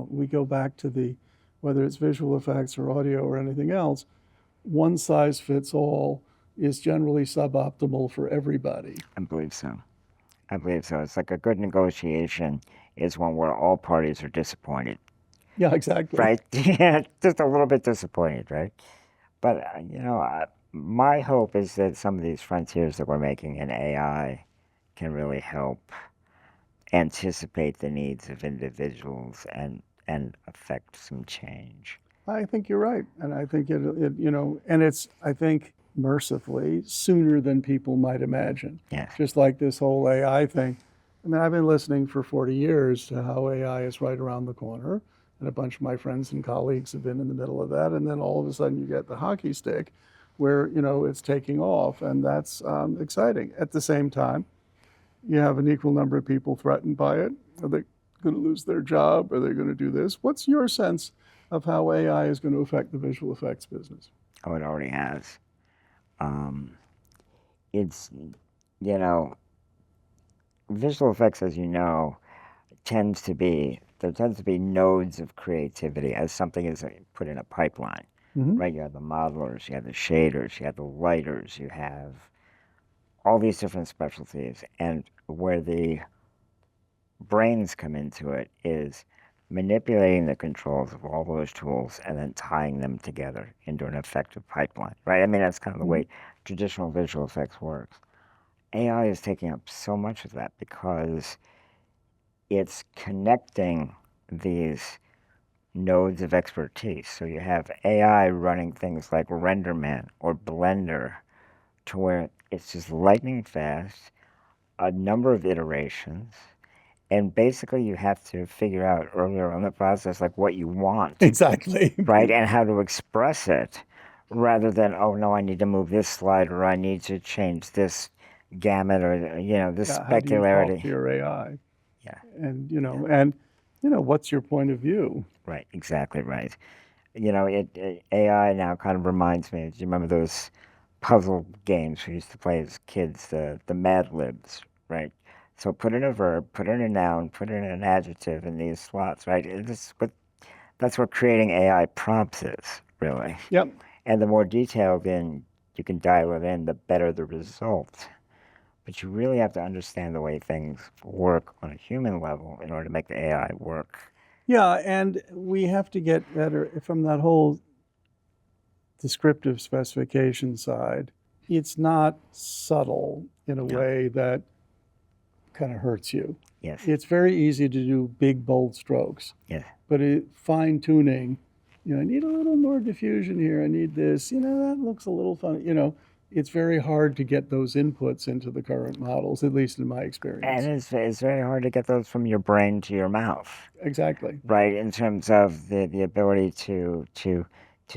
we go back to whether it's visual effects or audio or anything else, one size fits all is generally suboptimal for everybody. I believe so. It's like a good negotiation is one where all parties are disappointed. Yeah, exactly. Right? Yeah, just a little bit disappointed, right? But, my hope is that some of these frontiers that we're making in AI can really help anticipate the needs of individuals and affect some change. I think you're right. And I think and it's, I think, mercifully sooner than people might imagine. Yes. Just like this whole AI thing. I mean, I've been listening for 40 years to how AI is right around the corner. And a bunch of my friends and colleagues have been in the middle of that. And then all of a sudden you get the hockey stick where, it's taking off. And that's exciting. At the same time, you have an equal number of people threatened by it. Are they going to lose their job? Are they going to do this? What's your sense of how AI is going to affect the visual effects business? Oh, it already has. It's, visual effects, as you know, there tends to be nodes of creativity as something is put in a pipeline, right? You have the modelers, you have the shaders, you have the lighters, you have all these different specialties, and where the brains come into it is manipulating the controls of all those tools and then tying them together into an effective pipeline, right? I mean, that's kind of the way traditional visual effects works. AI is taking up so much of that because it's connecting these nodes of expertise. So you have AI running things like RenderMan or Blender to where it's just lightning fast, a number of iterations, and basically you have to figure out earlier on the process like what you want. Exactly. Right? And how to express it rather than, oh no, I need to move this slide or I need to change this gamut or this specularity. How do you talk to your AI? Yeah. And what's your point of view? Right, exactly right. AI now kind of reminds me, do you remember those puzzle games we used to play as kids, the Mad Libs, right? So put in a verb, put in a noun, put in an adjective in these slots, right? That's what creating AI prompts is, really. Yep. And the more detailed in you can dial it in, the better the result. But you really have to understand the way things work on a human level in order to make the AI work. Yeah, and we have to get better from that whole descriptive specification side. It's not subtle in a way that kind of hurts you. Yes. It's very easy to do big, bold strokes, Yes. but fine tuning, I need a little more diffusion here. I need this, that looks a little funny. It's very hard to get those inputs into the current models, at least in my experience. And it's very hard to get those from your brain to your mouth. Exactly. Right, in terms of the ability to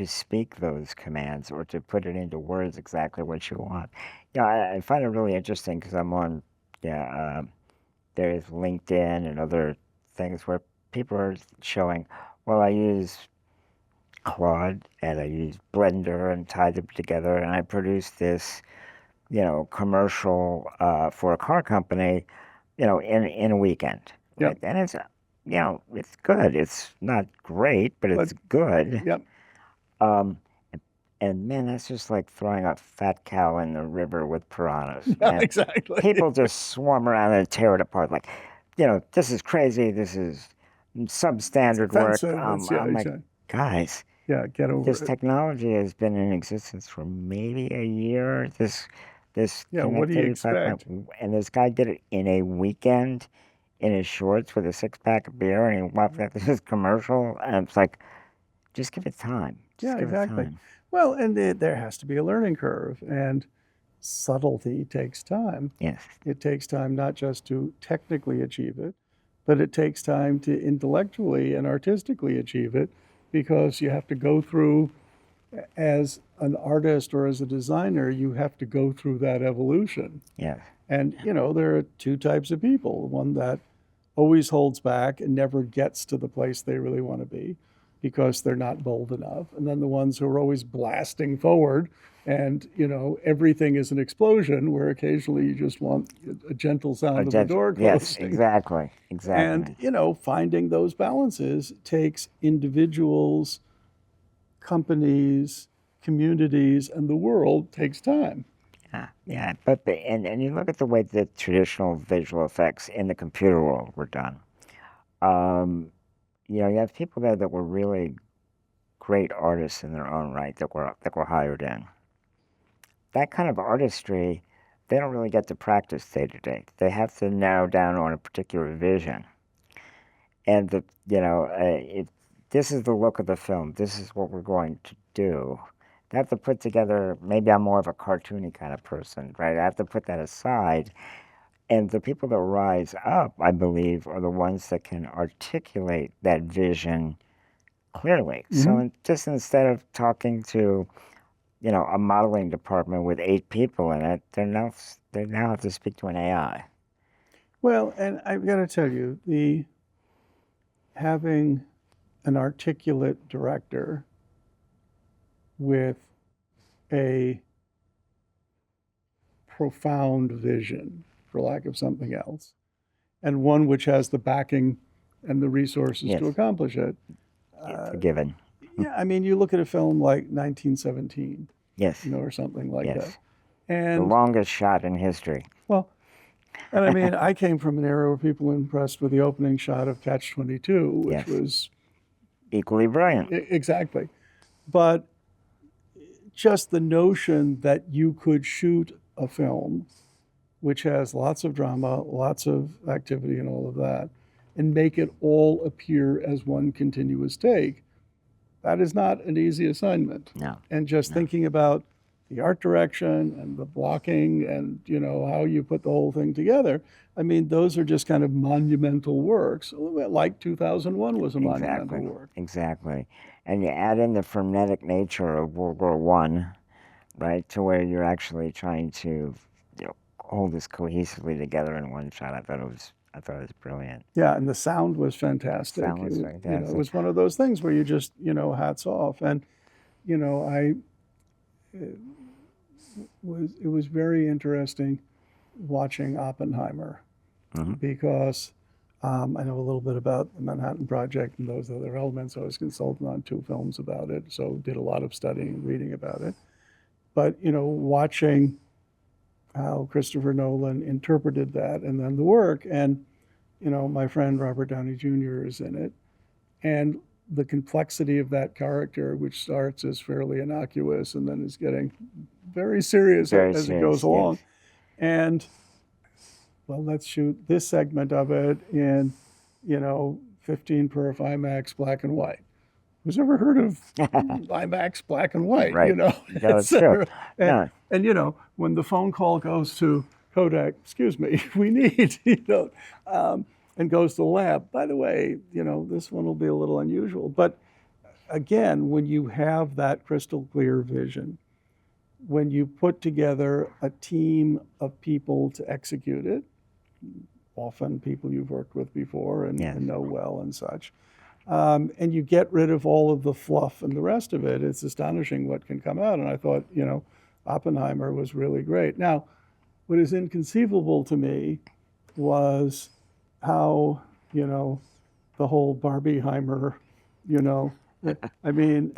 speak those commands or to put it into words exactly what you want. Yeah, I find it really interesting because I'm on, there's LinkedIn and other things where people are showing, well, I use Claude and I use Blender and tie them together and I produce this, commercial for a car company, in a weekend. Right? Yep. And it's, it's good. It's not great, but it's good. Yep. Um, and man, that's just like throwing a fat cow in the river with piranhas. Yeah, Man, exactly. people just swarm around and tear it apart. Like, this is crazy. This is substandard work. Yeah, I'm like, exactly. guys, Yeah, get over this it. technology has been in existence for maybe a year. This Yeah, what do you connectivity expect? platform, and this guy did it in a weekend in his shorts with a 6-pack of beer, and he walked out to this commercial, and it's like, just give it time. Just Yeah, give it exactly. time. Well, and there has to be a learning curve, and subtlety takes time. Yes. It takes time not just to technically achieve it, but it takes time to intellectually and artistically achieve it, because you have to go through, as an artist or as a designer, you have to go through that evolution. Yes. And, there are two types of people: one that always holds back and never gets to the place they really want to be because they're not bold enough. And then the ones who are always blasting forward and, everything is an explosion, where occasionally you just want a gentle sound of the door closing. Yes, exactly. And, finding those balances takes individuals, companies, communities, and the world takes time. Yeah. But and you look at the way that traditional visual effects in the computer world were done. You have people there that were really great artists in their own right that were hired in. That kind of artistry, they don't really get to practice day to day. They have to narrow down on a particular vision. And this is the look of the film. This is what we're going to do. I have to put together, maybe I'm more of a cartoony kind of person, right? I have to put that aside. And the people that rise up, I believe, are the ones that can articulate that vision clearly. So just instead of talking to, a modeling department with 8 people in it, they now have to speak to an AI. Well, and I've got to tell you, having an articulate director with a profound vision, for lack of something else, and one which has the backing and the resources to accomplish it. It's a given. Yeah, I mean, you look at a film like 1917, Yes. or something like Yes. that. And the longest shot in history. Well, and I mean, I came from an era where people were impressed with the opening shot of Catch-22, which was equally brilliant. Exactly. But just the notion that you could shoot a film which has lots of drama, lots of activity, and all of that, and make it all appear as one continuous take, that is not an easy assignment. No. And just thinking about the art direction and the blocking and, how you put the whole thing together, I mean, those are just kind of monumental works, like 2001 was a monumental work. Exactly. And you add in the frenetic nature of World War I, right, to where you're actually trying to, hold this cohesively together in one shot. I thought it was brilliant. Yeah, and the sound was fantastic. Sound was fantastic. It was one of those things where you just, hats off. And, it was very interesting watching Oppenheimer, because I know a little bit about the Manhattan Project and those other elements. I was consultant on 2 films about it, so did a lot of studying and reading about it. But, watching how Christopher Nolan interpreted that and then the work, and, my friend Robert Downey Jr. is in it, and the complexity of that character, which starts as fairly innocuous and then is getting very serious as it goes along. Yes. And, well, let's shoot this segment of it in, 15 perf IMAX black and white. Who's ever heard of IMAX black and white, Right. No, et that's true. cetera? No. And when the phone call goes to Kodak, excuse me, we need, and goes to the lab. By the way, this one will be a little unusual. But again, when you have that crystal clear vision, when you put together a team of people to execute it, often people you've worked with before and know well and such, and you get rid of all of the fluff and the rest of it, it's astonishing what can come out. And I thought, Oppenheimer was really great. Now, what is inconceivable to me was how, the whole Barbieheimer, I mean,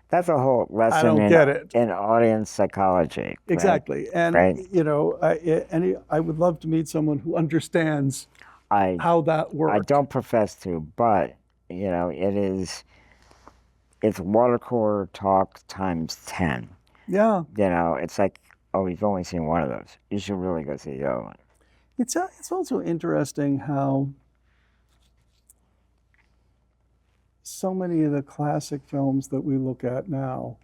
That's a whole lesson I don't get it. in audience psychology. Exactly. Right? And, Right? I would love to meet someone who understands how that works. I don't profess to, but, it's watercolor talk times 10. Yeah. It's like, oh, you've only seen one of those. You should really go see the other one. It's also interesting how so many of the classic films that we look at now,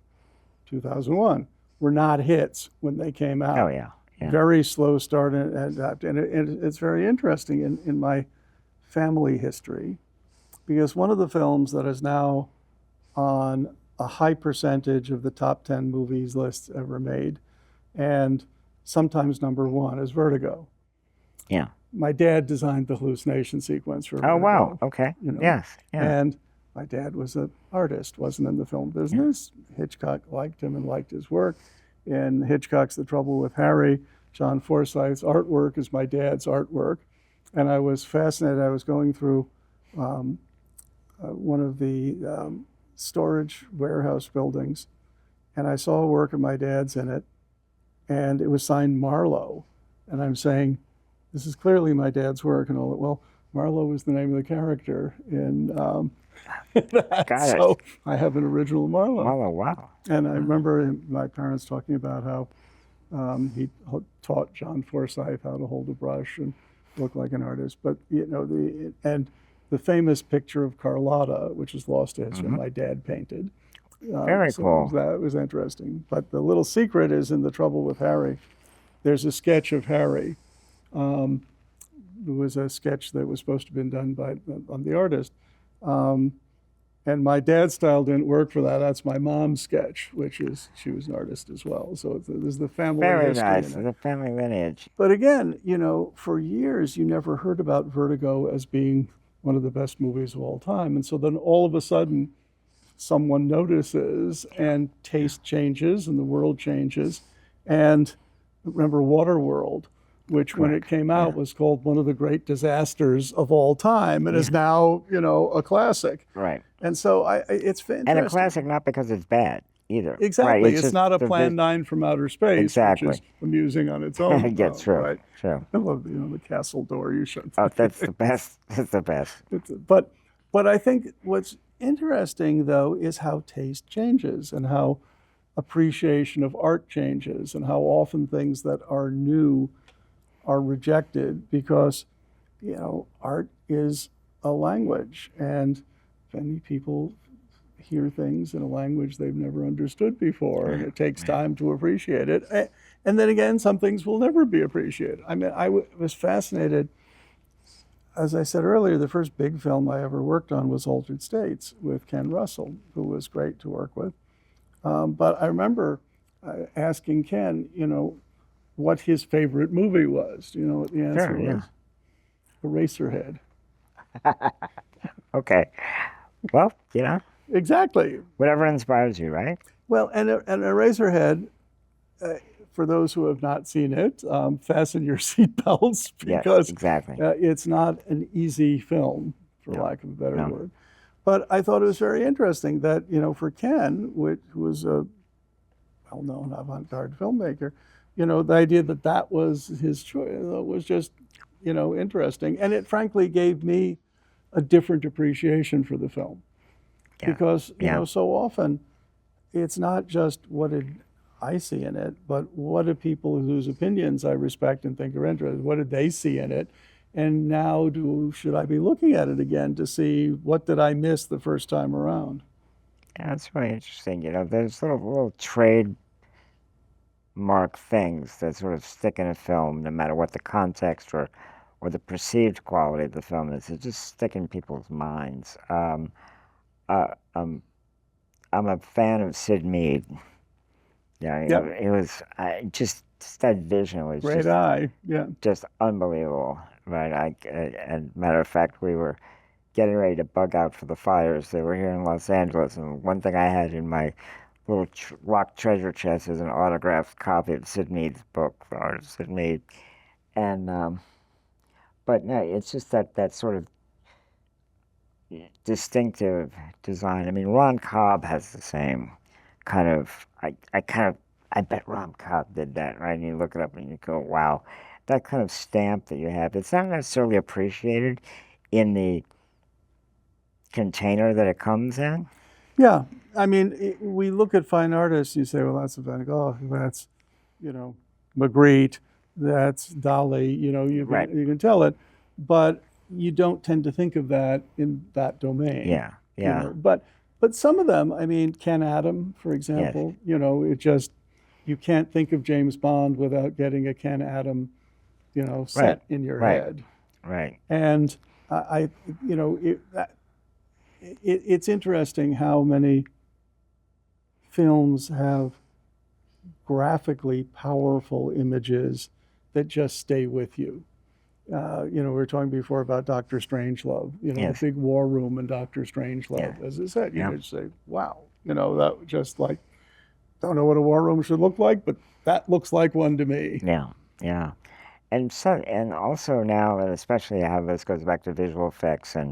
2001, were not hits when they came out. Oh, yeah. Very slow start and it's very interesting in my family history, because one of the films that is now on a high percentage of the top 10 movies lists ever made, and sometimes number one, is Vertigo. Yeah. My dad designed the hallucination sequence for Vertigo. Oh, wow. Okay. Yes. Yeah. And my dad was an artist, wasn't in the film business. Hitchcock liked him and liked his work. In Hitchcock's The Trouble with Harry, John Forsythe's artwork is my dad's artwork. And I was fascinated. I was going through one of the storage warehouse buildings, and I saw a work of my dad's in it, and it was signed Marlowe. And I'm saying, this is clearly my dad's work. And all that. Well, Marlowe was the name of the character in that. Got it. So I have an original Marlowe. Oh, wow. And I remember my parents talking about how he taught John Forsythe how to hold a brush and look like an artist. But, the famous picture of Carlotta, which is lost to history, my dad painted. Very cool. That was interesting. But the little secret is in The Trouble with Harry. There's a sketch of Harry. It was a sketch that was supposed to have been done on the artist. And my dad's style didn't work for that. That's my mom's sketch, she was an artist as well. So there's the family Very history nice. in it. The family lineage. But again, for years, you never heard about Vertigo as being one of the best movies of all time. And so then all of a sudden, someone notices and taste changes and the world changes. And remember Waterworld, which when it came out was called one of the great disasters of all time and is now, a classic. Right. And so it's fantastic. And a classic not because it's bad either. Exactly. Right. It's just not a Plan 9 from outer space, Exactly. which is amusing on its own. Yeah, true. Right? True. I love the castle door you shut. Oh, that's the best. That's the best. But I think what's interesting, though, is how taste changes and how appreciation of art changes and how often things that are new are rejected because, art is a language, and many people hear things in a language they've never understood before, and it takes time to appreciate it. And then again, some things will never be appreciated. I mean, I was fascinated. As I said earlier, the first big film I ever worked on was Altered States with Ken Russell, who was great to work with. But I remember asking Ken, what his favorite movie was. What the answer was? Eraserhead. Okay. Well, Exactly. whatever inspires you, right? Well, and Eraserhead, for those who have not seen it, fasten your seatbelts because Yes, exactly. it's not an easy film, for lack of a better word. But I thought it was very interesting that, for Ken, who was a well-known avant-garde filmmaker, the idea that was his choice was just, interesting. And it frankly gave me a different appreciation for the film. Yeah. Because, so often it's not just what did I see in it, but what do people whose opinions I respect and think are interesting, what did they see in it? And now should I be looking at it again to see what did I miss the first time around? Yeah, that's really interesting. There's little trademark things that sort of stick in a film, no matter what the context or the perceived quality of the film is. It just stick in people's minds. Uh, um, I'm a fan of Sid Mead. Yeah, Yep, it was just that vision was great eye. Yeah. just unbelievable, right? And matter of fact, we were getting ready to bug out for the fires. They were here in Los Angeles, and one thing I had in my little locked treasure chest is an autographed copy of Sid Mead's book, the artist Sid Mead. And but no, it's just that sort of distinctive design. I mean, Ron Cobb has the same kind of. I bet Ron Cobb did that, right? And you look it up and you go, wow, that kind of stamp that you have. It's not necessarily appreciated in the container that it comes in. Yeah. I mean, we look at fine artists, you say, well, that's a Van Gogh, that's, you know, Magritte, that's Dali, Right. you can tell it, but you don't tend to think of that in that domain, Yeah. Yeah. But some of them, I mean, Ken Adam, for Yes. example, you can't think of James Bond without getting a Ken Adam, Right. set in your Right. head. Right. And I, you know, it's interesting how many films have graphically powerful images that just stay with you. We were talking before about Doctor Strangelove, Yes. the big war room in Doctor Strangelove. Yeah. As I said, you Yeah. could say, wow, that just like, don't know what a war room should look like, but that looks like one to me. Yeah. Yeah. And also now, and especially how this goes back to visual effects uh,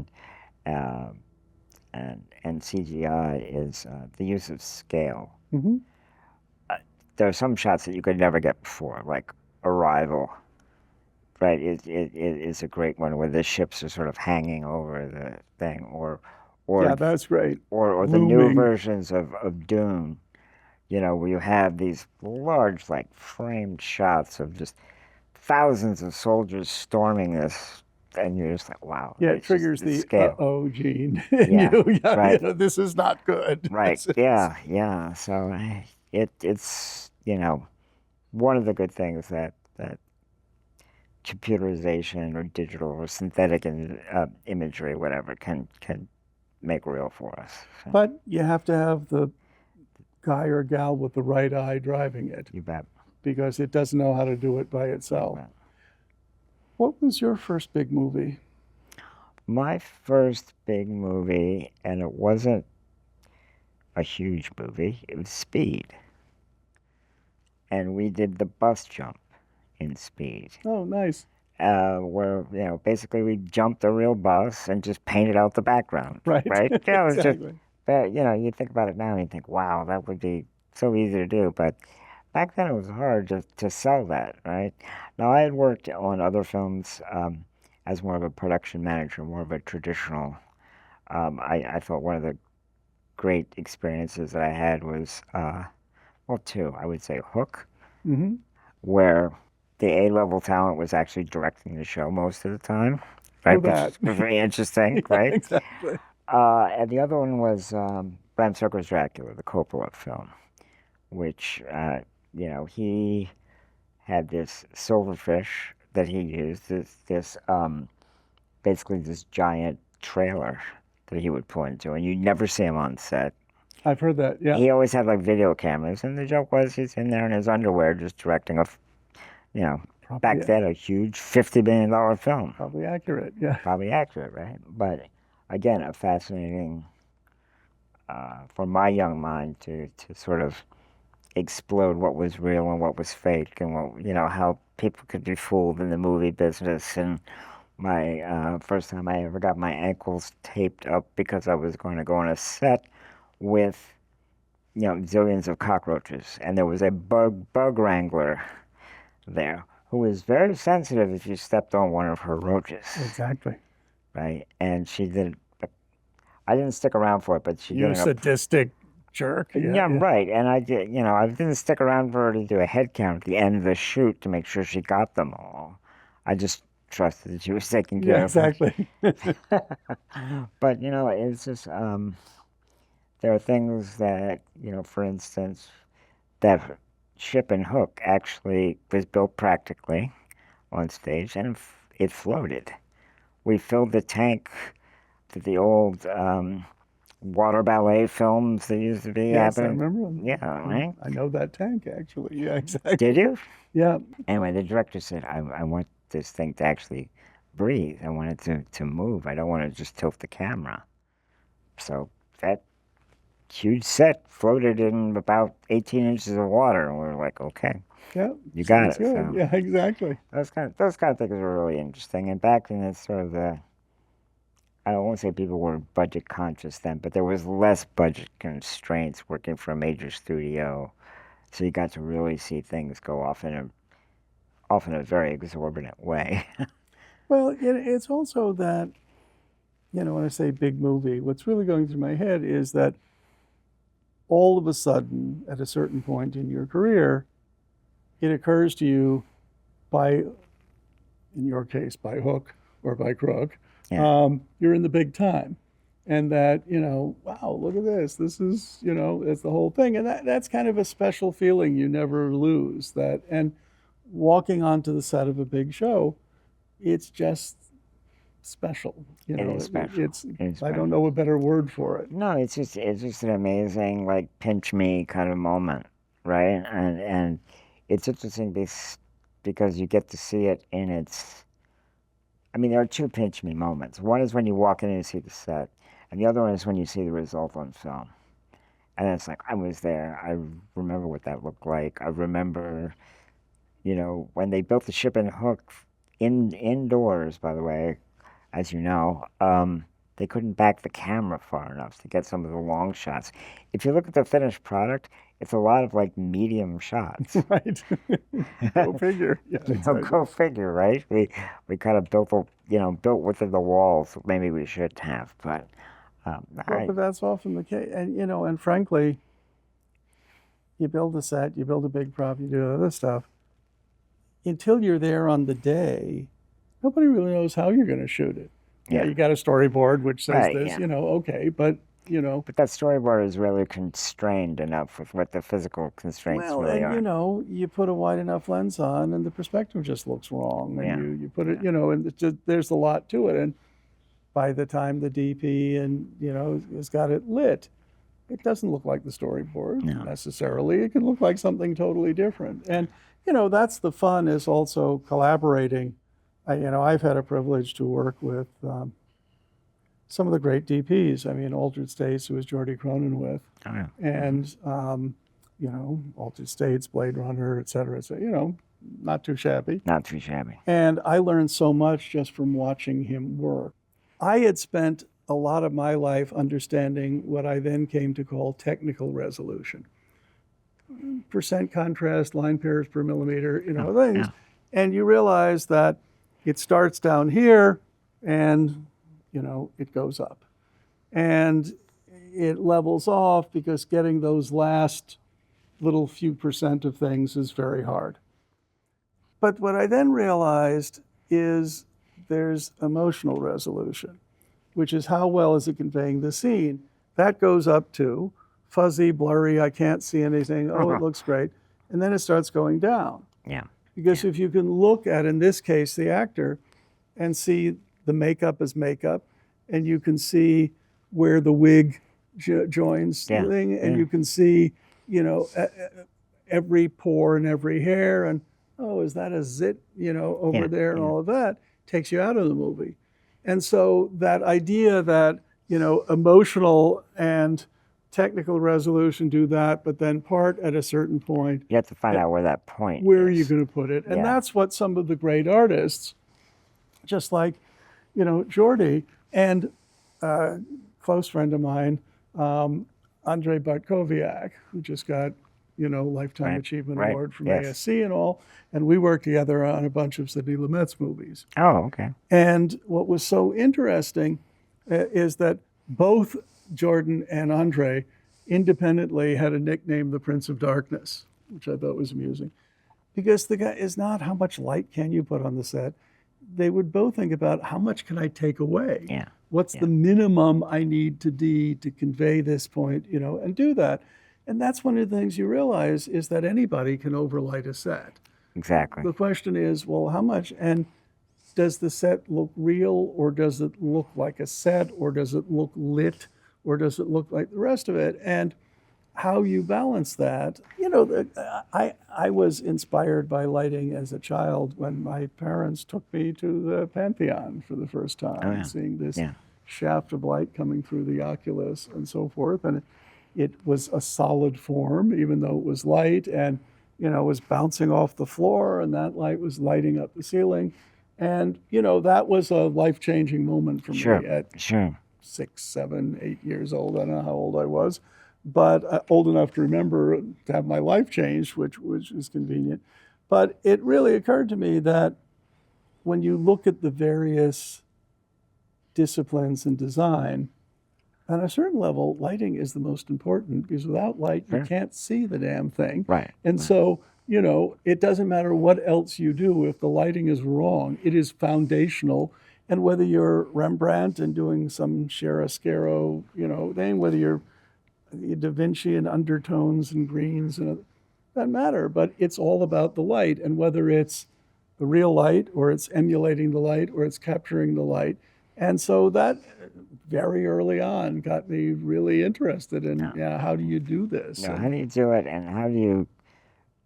and CGI is the use of scale. Hmm. There are some shots that you could never get before, like Arrival. Right, it is a great one where the ships are sort of hanging over the thing, or Yeah, that's great. or the new Looming. versions of Dune. Where you have these large, like framed shots of just thousands of soldiers storming this, and you're just like, wow, Yeah, it it's just triggers the the scale. uh-oh gene in Yeah, you. Yeah, right, this is not good. right, yeah, yeah. So it's one of the good things that computerization or digital or synthetic imagery, whatever, can make real for us. So, But you have to have the guy or gal with the right eye driving it you bet. because it doesn't know how to do it by You itself. bet. What was your first big movie? My first big movie, and it wasn't a huge movie, it was Speed. And we did the bus jump in Speed. Oh, nice. Where basically we jumped a real bus and just painted out the background, Right. right? Yeah, it was just Exactly. that. You think about it now and you think, wow, that would be so easy to do. But back then it was hard to sell that, right? Now I had worked on other films as more of a production manager, more of a traditional. I thought one of the great experiences that I had was, well, two. I would say Hook, Hmm. where the A-level talent was actually directing the show most of the time, Oh, right? Which that. was very interesting, Yeah, right? exactly. And the other one was Bram Stoker's Dracula, the Coppola film, which he had this silverfish that he used, basically this giant trailer that he would pull into, and you never see him on set. I've heard that. Yeah, He always had like video cameras, and the joke was he's in there in his underwear just directing you know, back probably, then a huge $50 million film. probably accurate. Yeah. Probably accurate, right? But again, a fascinating for my young mind to sort of explode what was real and what was fake, and how people could be fooled in the movie business. And my first time I ever got my ankles taped up because I was going to go on a set with zillions of cockroaches, and there was a bug wrangler there who was very sensitive if you stepped on one of her roaches, Exactly. right? And she did. I didn't stick around for it, but she You did. sadistic jerk. Yeah, right. And I did, I didn't stick around for her to do a head count at the end of the shoot to make sure she got them all. I just trusted that she was taking Yeah, care of them. exactly. But, it's just, there are things that, for instance, that ship and hook actually was built practically on stage and it floated. We filled the tank to the old water ballet films that used to be Yes, I happening. remember them. Yeah, right? I know that tank, actually. Yeah, exactly. Did you? Yeah. Anyway, the director said, I want this thing to actually breathe. I want it to move. I don't want to just tilt the camera. So that huge set floated in about 18 inches of water. And we were like, okay, Yeah. you got Sounds it. good. So Yeah, exactly. those kind of things were really interesting. And back then, it's sort of I won't say people were budget conscious then, but there was less budget constraints working for a major studio. So you got to really see things go off in often a very exorbitant way. Well, it's also that, when I say big movie, what's really going through my head is that all of a sudden, at a certain point in your career, it occurs to you in your case, by hook or by crook, Yeah. you're in the big time. And that, wow, look at this. This is, it's the whole thing. And that's kind of a special feeling you never lose. And walking onto the set of a big show, it's just special. It is special. It is I special. don't know a better word for it. No, it's just an amazing like pinch me kind of moment, right? And it's interesting because you get to see it in its. I mean, there are two pinch me moments. One is when you walk in and you see the set, and the other one is when you see the result on film. And it's like I was there. I remember what that looked like. I remember, when they built the ship and hook indoors. By the way, as you know, they couldn't back the camera far enough to get some of the long shots. If you look at the finished product, it's a lot of like medium shots. Right. Go figure. Yeah, exactly. Go figure, right? We kind of built within the walls. Maybe we should have, but But that's often the case. And frankly, you build a set, you build a big prop, you do other stuff. Until you're there on the day, nobody really knows how you're going to shoot it. Yeah, you got a storyboard which says Right, this, yeah. Okay, but But that storyboard is really constrained enough with what the physical constraints really are. you put a wide enough lens on, and the perspective just looks wrong. Yeah. And you put it, and it's just, there's a lot to it. And by the time the DP has got it lit, it doesn't look like the storyboard necessarily. It can look like something totally different. And that's the fun, is also collaborating. I've had a privilege to work with some of the great DPs. I mean, Altered States, who was Geordie Cronin with, Oh, yeah. and Altered States, Blade Runner, et cetera, not too shabby. Not too shabby. And I learned so much just from watching him work. I had spent a lot of my life understanding what I then came to call technical resolution. Percent contrast, line pairs per millimeter, things. Yeah. And you realize that it starts down here and, it goes up. And it levels off because getting those last little few percent of things is very hard. But what I then realized is there's emotional resolution, which is how well is it conveying the scene. That goes up to fuzzy, blurry, I can't see anything, oh, it looks great. And then it starts going down. Yeah. Because if you can look at, in this case, the actor, and see the makeup as makeup, and you can see where the wig joins the thing, and you can see, every pore and every hair, and is that a zit, over there, and all of that takes you out of the movie. And so that idea that, emotional and technical resolution do that, but then part at a certain point. You have to find out where that point Where is. are you going to put it? And that's what some of the great artists, just like, Geordie and a close friend of mine, Andrei Bartkowiak, who just got, Lifetime Achievement Award from ASC and all. And we worked together on a bunch of Sidney Lumet's movies. Oh, okay. And what was so interesting is that both Jordan and Andre independently had a nickname, the Prince of Darkness, which I thought was amusing. Because the guy is not how much light can you put on the set. They would both think about how much can I take away? Yeah. What's Yeah. the minimum I need to convey this point, and do that. And that's one of the things you realize is that anybody can overlight a set. Exactly. The question is, well, how much? And does the set look real, or does it look like a set, or does it look lit, or does it look like the rest of it? And how you balance that. I was inspired by lighting as a child when my parents took me to the Pantheon for the first time, Oh, yeah. seeing this Yeah. shaft of light coming through the oculus and so forth. And it was a solid form, even though it was light, and was bouncing off the floor, and that light was lighting up the ceiling. And that was a life-changing moment for Sure. me at Sure. 6, 7, 8 years old. I don't know how old I was, but old enough to remember to have my life changed, which is convenient. But it really occurred to me that when you look at the various disciplines in design, on a certain level, lighting is the most important, because without light, you Sure. can't see the damn thing. Right. And so, it doesn't matter what else you do. If the lighting is wrong, it is foundational. And whether you're Rembrandt and doing some chiaroscuro, thing, whether you're Da Vinci and undertones and greens, and doesn't matter. But it's all about the light, and whether it's the real light, or it's emulating the light, or it's capturing the light. And so that very early on got me really interested in how do you do this? No, how do you do it, and how do you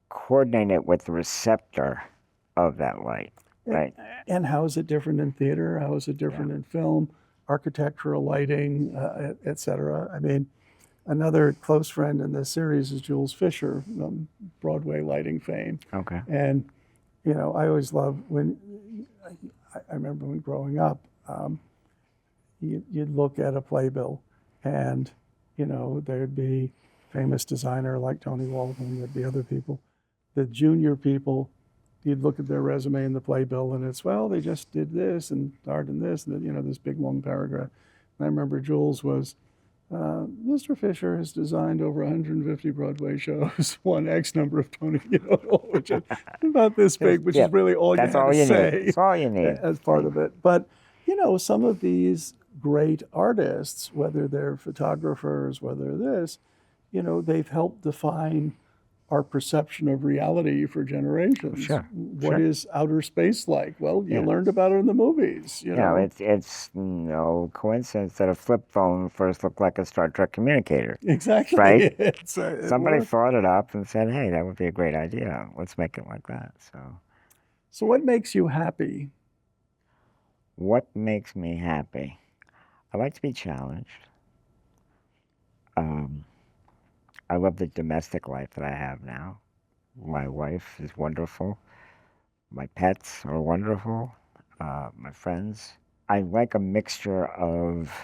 coordinate it with the receptor of that light, right? And how is it different in theater? How is it different in film? Architectural lighting, et cetera. I mean, another close friend in this series is Jules Fisher, Broadway lighting fame. Okay. And, I always love when, I remember when growing up, you'd look at a playbill, and, there'd be famous designer like Tony Waldman, there'd be other people. The junior people, you'd look at their resume in the playbill, and it's, well, they just did this and starred in this, and then, this big long paragraph. And I remember Jules was, Mr. Fisher has designed over 150 Broadway shows, won X number of Tony, which is about this big, which is really all That's you had all to you say. need. That's all you need. As part of it. But, some of these great artists, whether they're photographers, whether this, they've helped define our perception of reality for generations. Sure. What is outer space like? Well, you learned about it in the movies. It's no coincidence that a flip phone first looked like a Star Trek communicator. Exactly. Right? Somebody Somebody thought it up and said, hey, that would be a great idea. Let's make it like that. So what makes you happy? What makes me happy? I like to be challenged. I love the domestic life that I have now. My wife is wonderful. My pets are wonderful. My friends. I like a mixture of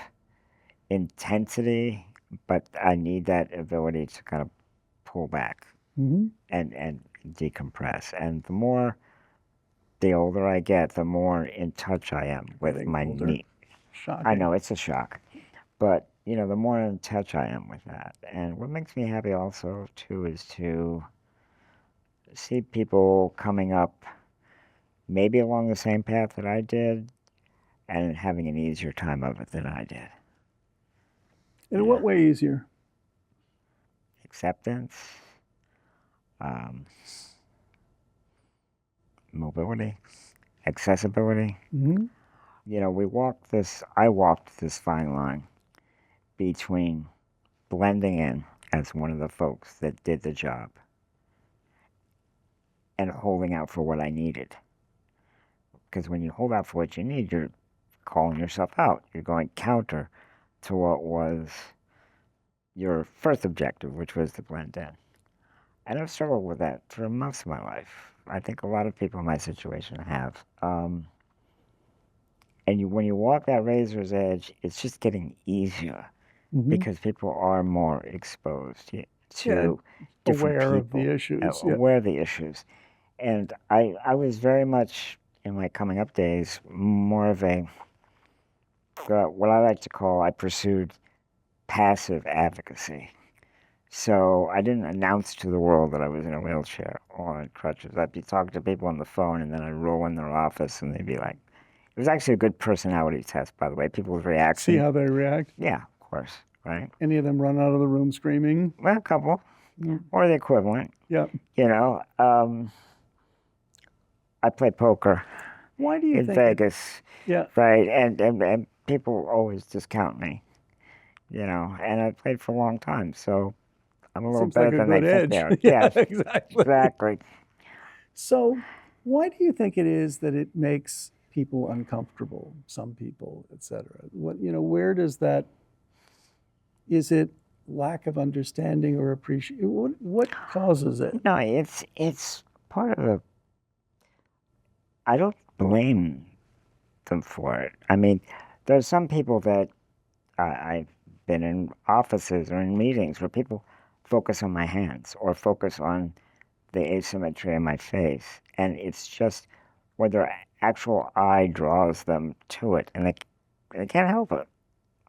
intensity, but I need that ability to kind of pull back and decompress. And the older I get, the more in touch I am with my need. Shocking. I know, it's a shock. But, the more in touch I am with that. And what makes me happy also, too, is to see people coming up maybe along the same path that I did and having an easier time of it than I did. In what way easier? Acceptance, mobility, accessibility. Mm-hmm. I walked this fine line between blending in as one of the folks that did the job and holding out for what I needed. Because when you hold out for what you need, you're calling yourself out. You're going counter to what was your first objective, which was to blend in. And I've struggled with that for most of my life. I think a lot of people in my situation have. And when you walk that razor's edge, it's just getting easier because people are more exposed to different aware people. of the issues. Aware of the issues. And I was very much, in my coming up days, more of a, what I like to call, I pursued passive advocacy. So I didn't announce to the world that I was in a wheelchair or on crutches. I'd be talking to people on the phone, and then I'd roll in their office, and they'd be like, it was actually a good personality test, by the way. People's See reaction. how they react. Yeah, of course, right? Any of them run out of the room screaming? Well, a couple, Mm. or the equivalent. Yeah. You know, I play poker Why do you in think? Vegas, Yeah. right? And people always discount me, you know, and I played for a long time, so I'm a little Seems like better a than they good think they edge. are. Yeah, Yes, exactly. exactly. So, why do you think it is that it makes people uncomfortable? Some people, etc. What where does that? Is it lack of understanding or appreciation? What causes it? No, it's part of the. I don't blame them for it. I mean, there's some people that I've been in offices or in meetings where people focus on my hands or focus on the asymmetry in my face, and it's just where their actual eye draws them to it, and they can't help it.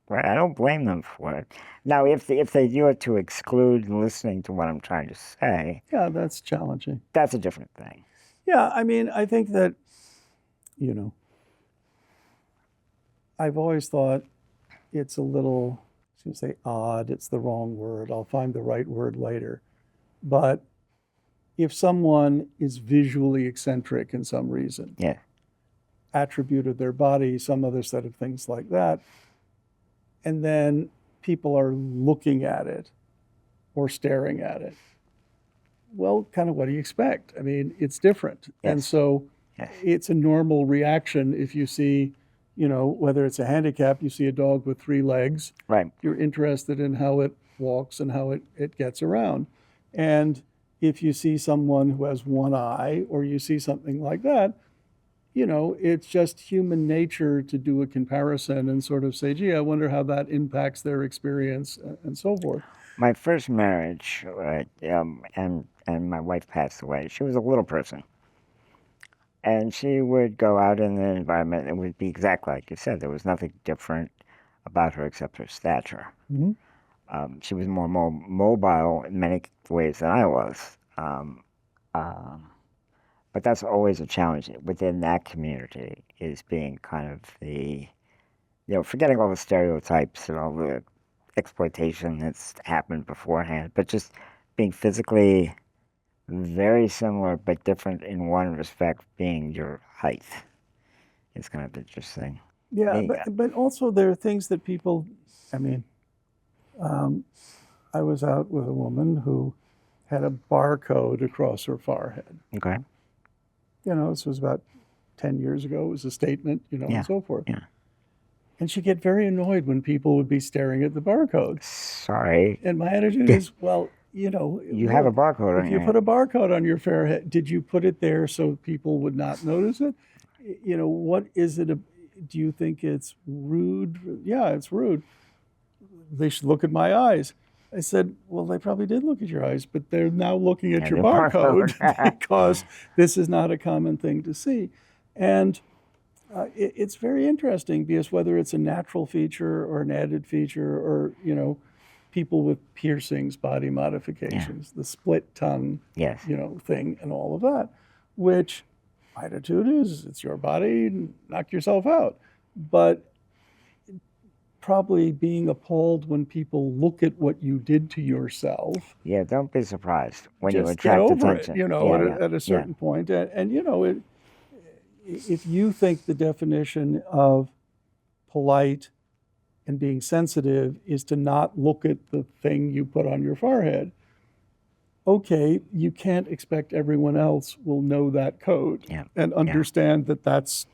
Right? I don't blame them for it. Now, if they do it to exclude listening to what I'm trying to say, Yeah, that's challenging. that's a different thing. Yeah, I mean, I think that you know, I've always thought it's a little, I was going to say odd, it's the wrong word. I'll find the right word later. But if someone is visually eccentric in some reason, Yeah. attribute of their body, some other set of things like that, and then people are looking at it or staring at it, well, kind of what do you expect? I mean, it's different. And Yes. so Yes. it's a normal reaction if you see, whether it's a handicap, you see a dog with 3 legs, Right. you're interested in how it walks and how it gets around. And if you see someone who has 1 eye or you see something like that, it's just human nature to do a comparison and sort of say, gee, I wonder how that impacts their experience and so forth. My first marriage, and my wife passed away. She was a little person, and she would go out in the environment. It would be exactly like you said. There was nothing different about her except her stature. Mm-hmm. She was more mobile in many ways than I was. But that's always a challenge within that community, is being kind of the, forgetting all the stereotypes and all the exploitation that's happened beforehand, but just being physically very similar but different in one respect, being your height. It's kind of interesting. Yeah, Me- but also there are things that people, I mean, I was out with a woman who had a barcode across her forehead. Okay. This was about 10 years ago. It was a statement, Yeah. and so forth. Yeah. And she'd get very annoyed when people would be staring at the barcode. Sorry. And my attitude is, well, You have a barcode on if your you put a barcode on your forehead, did you put it there so people would not notice it? What is it? Do you think it's rude? Yeah, it's rude. They should look at my eyes. I said, well, they probably did look at your eyes, but they're now looking at Yeah, your the barcode barcode. because this is not a common thing to see. And it's very interesting because whether it's a natural feature or an added feature or, people with piercings, body modifications, the split tongue, Yes. thing and all of that, which my attitude is it's your body, knock yourself out. But probably being appalled when people look at what you did to yourself. Yeah, don't be surprised when you Just get attract over attention. it, at a certain point. And if you think the definition of polite and being sensitive is to not look at the thing you put on your forehead, okay, you can't expect everyone else will know that code and understand that that's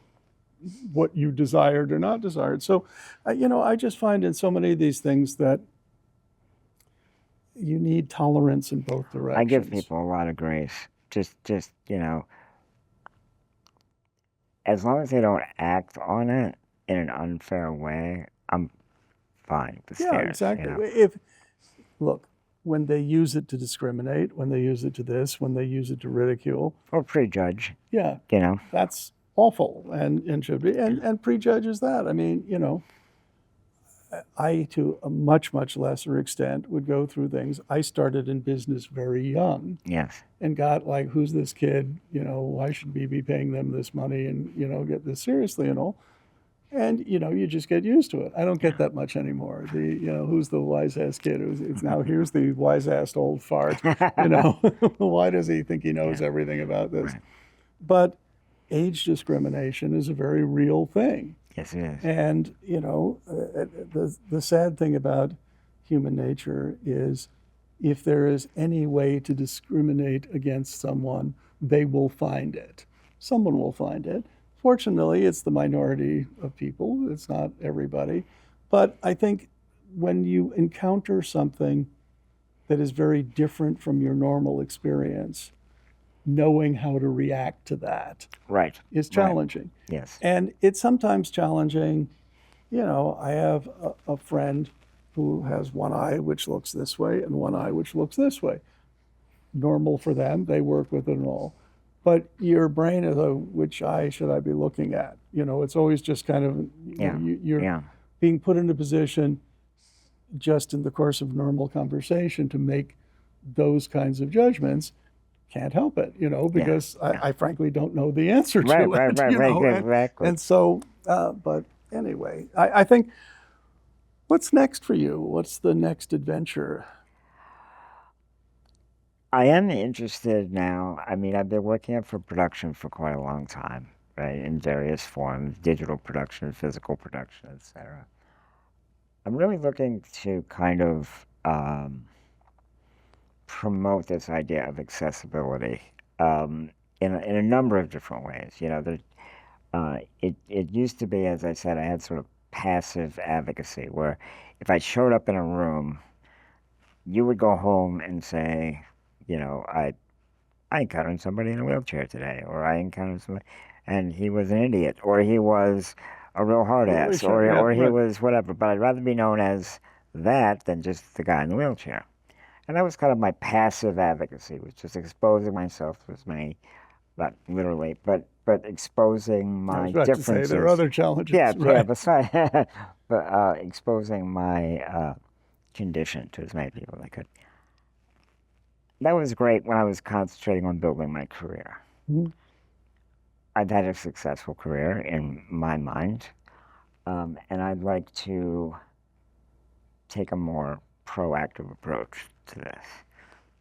what you desired or not desired. So, I just find in so many of these things that you need tolerance in both directions. I give people a lot of grace. Just as long as they don't act on it in an unfair way, I'm fine with Yeah, stares, exactly. Look, when they use it to discriminate, when they use it to this, when they use it to ridicule, or prejudge, yeah, that's awful and should be. And prejudges that. I mean, I, to a much, much lesser extent, would go through things. I started in business very young Yes. and got like, who's this kid? Why should we be paying them this money and, get this seriously and all? And, you just get used to it. I don't get that much anymore. Who's the wise ass kid? It's now, here's the wise ass old fart, Why does he think he knows everything about this? Right. But age discrimination is a very real thing. Yes, it is. And, the sad thing about human nature is if there is any way to discriminate against someone, they will find it. Someone will find it. Fortunately, it's the minority of people. It's not everybody. But I think when you encounter something that is very different from your normal experience, knowing how to react to that Right. is challenging. Right. Yes. And it's sometimes challenging. I have a friend who has one eye which looks this way and one eye which looks this way. Normal for them, they work with it and all. But your brain is which eye should I be looking at? It's always just kind of, you're being put in a position just in the course of normal conversation to make those kinds of judgments. Can't help it, because I frankly don't know the answer to it. Right, exactly. And so, but anyway, I think, what's next for you? What's the next adventure? I am interested now. I mean, I've been working for production for quite a long time, right, in various forms, digital production, physical production, etc. I'm really looking to kind of promote this idea of accessibility in a number of different ways. It used to be, as I said, I had sort of passive advocacy where if I showed up in a room, you would go home and say, I encountered somebody in a wheelchair today, or I encountered somebody, and he was an idiot, or he was a real hard ass, or he was whatever. But I'd rather be known as that than just the guy in the wheelchair. And that was kind of my passive advocacy, was just exposing myself to as many, not literally, but exposing my differences. To say, there are other challenges. Besides, but exposing my condition to as many people as I could. That was great when I was concentrating on building my career. Mm-hmm. I've had a successful career in my mind, and I'd like to take a more proactive approach to this.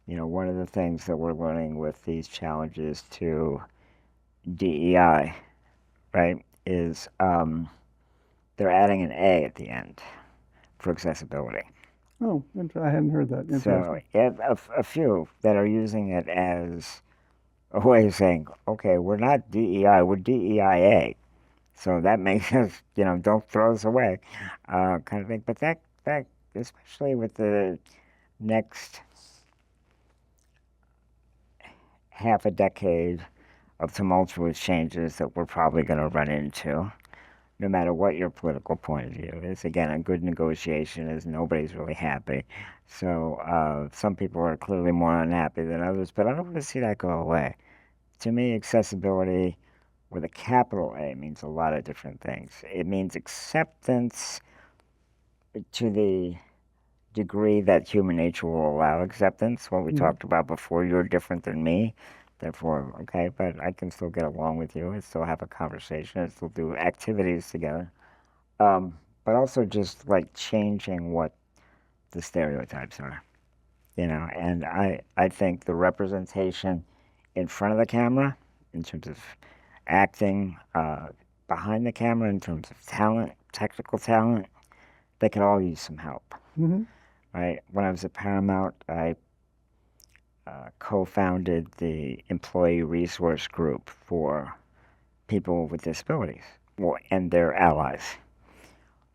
One of the things that we're learning with these challenges to DEI, right, is they're adding an A at the end for accessibility. Oh, I hadn't heard that. So a few that are using it as a way of saying, okay, we're not DEI, we're DEIA. So that makes us, don't throw us away, kind of thing. But that especially with the next half a decade of tumultuous changes that we're probably going to run into, no matter what your political point of view is. Again, a good negotiation is nobody's really happy. So some people are clearly more unhappy than others, but I don't want to see that go away. To me, accessibility with a capital A means a lot of different things. It means acceptance to the degree that human nature will allow acceptance. What we talked about before, you're different than me. Therefore, okay, but I can still get along with you and still have a conversation and still do activities together. But also just like changing what the stereotypes are, and I think the representation in front of the camera, in terms of acting, behind the camera, in terms of talent, technical talent, they can all use some help. Mm-hmm. Right? When I was at Paramount, I co-founded the employee resource group for people with disabilities and their allies.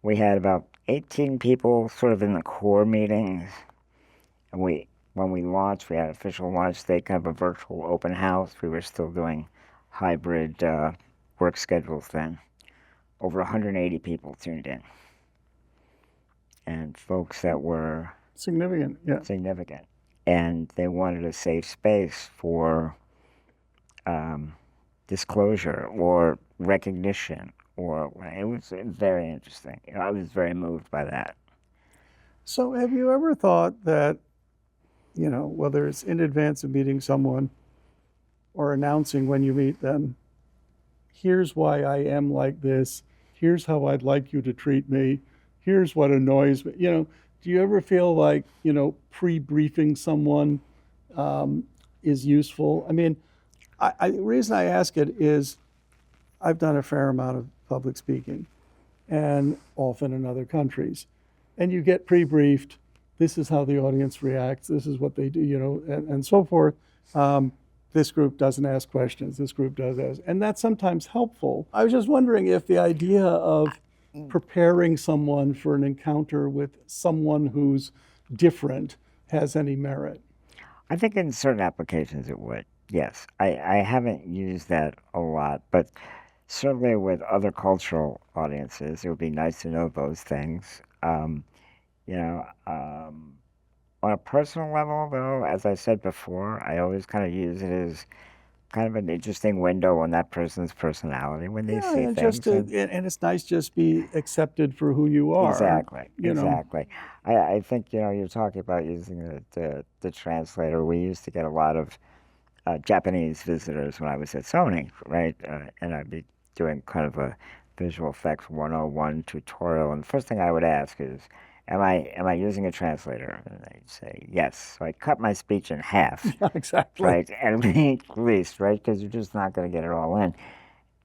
We had about 18 people sort of in the core meetings, and when we launched, we had an official launch day, kind of a virtual open house. We were still doing hybrid work schedules then. Over 180 people tuned in, and folks that were significant, and they wanted a safe space for disclosure or recognition or it was very interesting. I was very moved by that. So have you ever thought that, whether it's in advance of meeting someone or announcing when you meet them, here's why I am like this, here's how I'd like you to treat me, here's what annoys me. Do you ever feel like, pre-briefing someone is useful? I mean, the reason I ask it is I've done a fair amount of public speaking, and often in other countries. And you get pre-briefed, this is how the audience reacts, this is what they do, and so forth. This group doesn't ask questions, this group does ask. And that's sometimes helpful. I was just wondering if the idea of preparing someone for an encounter with someone who's different has any merit. I think in certain applications it would, yes. I haven't used that a lot, but certainly with other cultural audiences, it would be nice to know those things. You know, on a personal level, though, as I said before, I always kind of use it as kind of an interesting window on that person's personality when they see and things. and it's nice just be accepted for who you are. Exactly, you know. exactly. I think, you're talking about using the translator. We used to get a lot of Japanese visitors when I was at Sony, right? And I'd be doing kind of a visual effects 101 tutorial, and the first thing I would ask is, am I using a translator? And they'd say yes. So I cut my speech in half, Yeah, exactly. right? And at least, right? Because you're just not going to get it all in.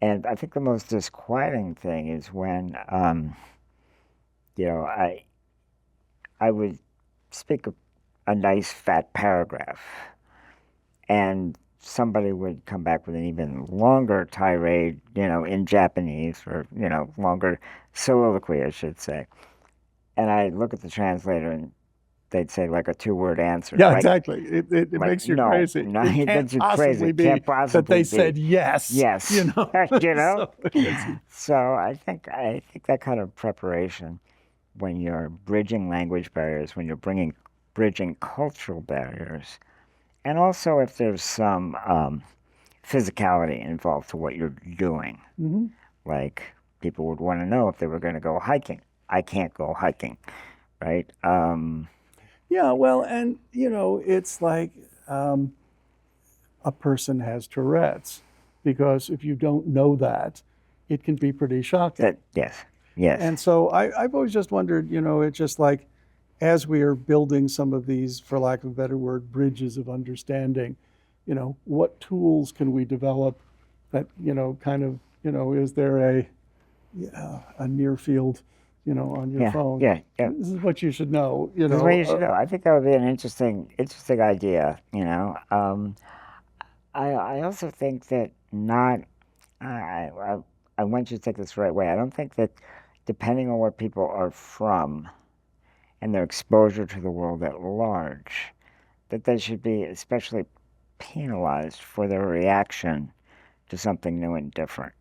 And I think the most disquieting thing is when, I would speak a nice fat paragraph, and somebody would come back with an even longer tirade, in Japanese, or, longer soliloquy, I should say. And I look at the translator and they'd say like a 2-word answer. Yeah, like, exactly. It like, makes you no, crazy. no, It it can't makes you possibly crazy. be Can't possibly that they be. said yes. Yes. You know. So So I think that kind of preparation, when you're bridging language barriers, when you're bridging cultural barriers, and also if there's some physicality involved to what you're doing, Mhm. like people would want to know if they were going to go hiking. I can't go hiking, right? Yeah, well, and it's like a person has Tourette's, because if you don't know that, it can be pretty shocking. Yes, yes. And so I've always just wondered, it's just like, as we are building some of these, for lack of a better word, bridges of understanding, what tools can we develop that, is there a near field, on your phone? Yeah. This is what you should know, This is what you should know. I think that would be an interesting idea. I also think that not. I want you to take this the right way. I don't think that, depending on where people are from and their exposure to the world at large, that they should be especially penalized for their reaction to something new and different.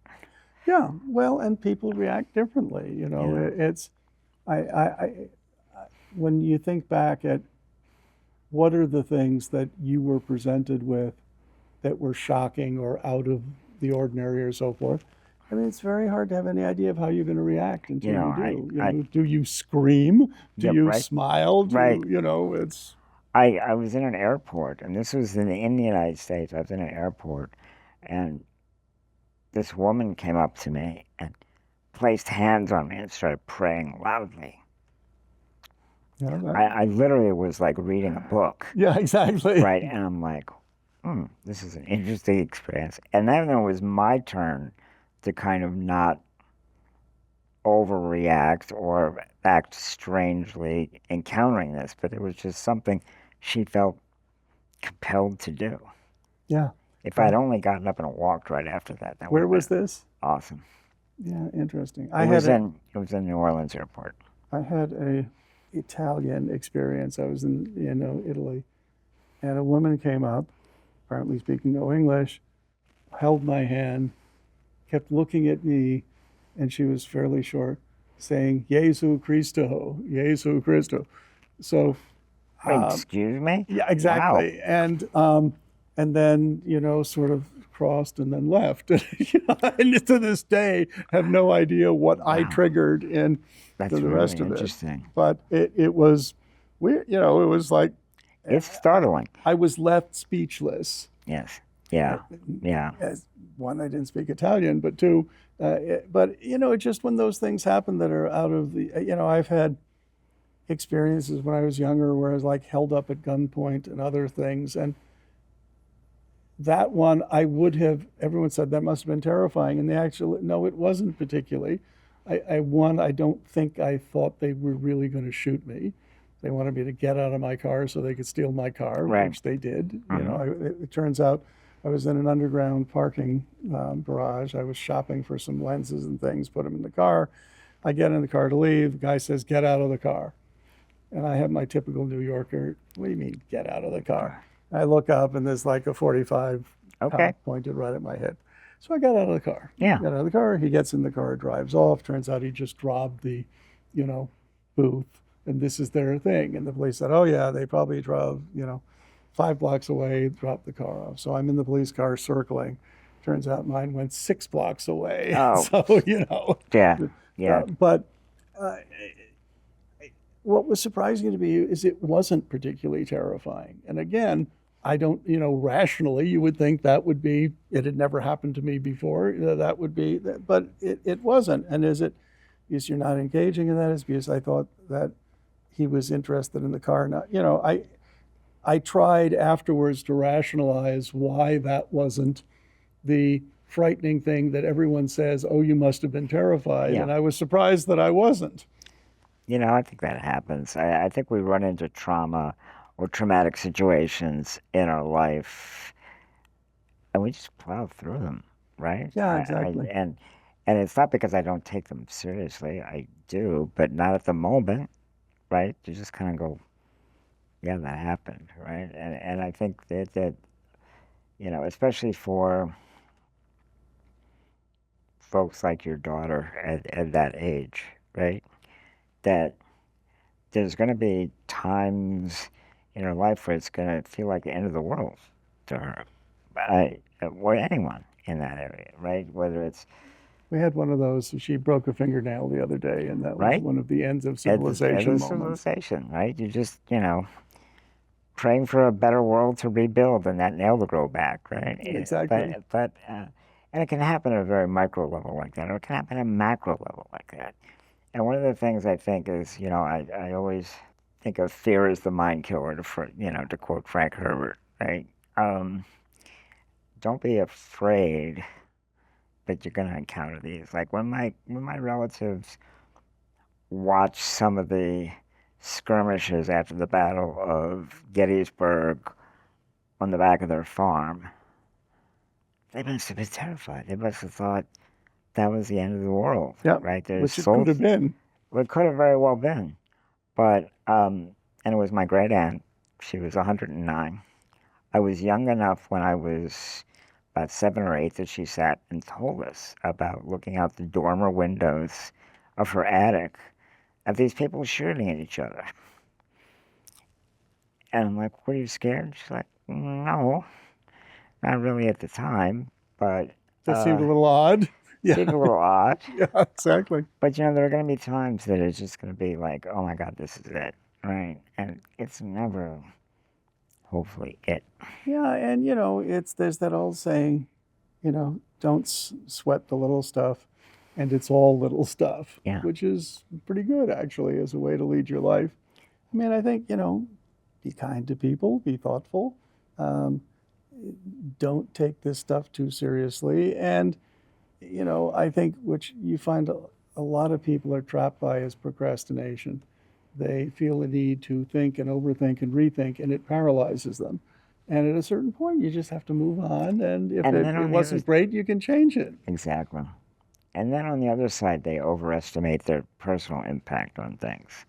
Yeah, well, and people react differently. Yeah. It's when you think back at what are the things that you were presented with that were shocking or out of the ordinary or so forth. I mean, it's very hard to have any idea of how you're going to react until you do. Do you scream? Do you smile? Right. It's. I was in an airport, and this was in the United States. I was in an airport, and this woman came up to me and placed hands on me and started praying loudly. Yeah, I literally was like reading a book. Yeah, exactly. Right, and I'm like, this is an interesting experience. And then it was my turn to kind of not overreact or act strangely encountering this, but it was just something she felt compelled to do. Yeah. If I'd only gotten up and walked right after that, that Where would was have been this? awesome. Yeah, interesting. It was in New Orleans airport. I had a Italian experience. I was in Italy, and a woman came up, apparently speaking no English, held my hand, kept looking at me, and she was fairly short, saying "Jesu Christo, Jesu Christo." So, Wait, excuse me? yeah, exactly. Wow. And then sort of crossed and then left. And to this day, have no idea what I Wow. triggered in That's the really rest of it. interesting. But it was weird. It was like It's startling. I was left speechless. Yes. Yeah. Yeah. As one, I didn't speak Italian, but two, but just when those things happen that are out of the, I've had experiences when I was younger where I was like held up at gunpoint and other things. And that one, everyone said that must have been terrifying. And no, it wasn't particularly. I don't think I thought they were really going to shoot me. They wanted me to get out of my car so they could steal my car, Right. which they did. Mhm. It turns out I was in an underground parking garage. I was shopping for some lenses and things, put them in the car. I get in the car to leave. The guy says, "Get out of the car." And I have my typical New Yorker, "What do you mean, get out of the car?" I look up and there's like a 45 Okay. pointed right at my head. So I got out of the car. Yeah. Got out of the car. He gets in the car, drives off. Turns out he just robbed the, booth. And this is their thing. And the police said, "Oh yeah, they probably drove, 5 blocks away, dropped the car off." So I'm in the police car circling. Turns out mine went 6 blocks away. Oh. So, Yeah. Yeah. But what was surprising to me is it wasn't particularly terrifying. And again, I don't, rationally, you would think that would be, it had never happened to me before. That would be, but it wasn't. And is it because you're not engaging in that? Is because I thought that he was interested in the car? Not, I tried afterwards to rationalize why that wasn't the frightening thing that everyone says, "Oh, you must have been terrified." Yeah. And I was surprised that I wasn't. I think that happens. I think we run into trauma or traumatic situations in our life, and we just plow through them, right? Yeah, exactly. And it's not because I don't take them seriously. I do, but not at the moment, right? You just kind of go, "Yeah, that happened," right? And I think that especially for folks like your daughter at that age, right? That there's going to be times in her life where it's going to feel like the end of the world to her, or anyone in that area, right? Whether it's We had one of those. She broke a fingernail the other day, and that was right one of the ends of at the end civilization of moments. civilization, right? You just praying for a better world to rebuild and that nail to grow back, right? Exactly. But and it can happen at a very micro level like that, or it can happen at a macro level like that. And one of the things I think is, I always think of fear as the mind killer, to quote Frank Herbert, right? Don't be afraid that you're going to encounter these. Like when my relatives watched some of the skirmishes after the Battle of Gettysburg on the back of their farm, they must have been terrified. They must have thought that was the end of the world, Yeah, right? There's which it could have been. Well, it could have very well been, but and it was my great aunt. She was 109. I was young enough when I was about 7 or 8 that she sat and told us about looking out the dormer windows of her attic at these people shooting at each other. And I'm like, "Were you scared?" She's like, "No, not really at the time, but That seemed a little odd. it seemed a little odd." Yeah, exactly. But there are going to be times that it's just going to be like, "Oh my God, this is it," right? And it's never, hopefully, it. Yeah, and there's that old saying, don't sweat the little stuff, and it's all little stuff, Yeah. which is pretty good actually as a way to lead your life. I mean, I think be kind to people, be thoughtful, don't take this stuff too seriously, and I think which you find a lot of people are trapped by is procrastination. They feel a need to think and overthink and rethink, and it paralyzes them. And at a certain point, you just have to move on. And if And it, then it on the wasn't other, great, you can change it. exactly. And then on the other side, they overestimate their personal impact on things,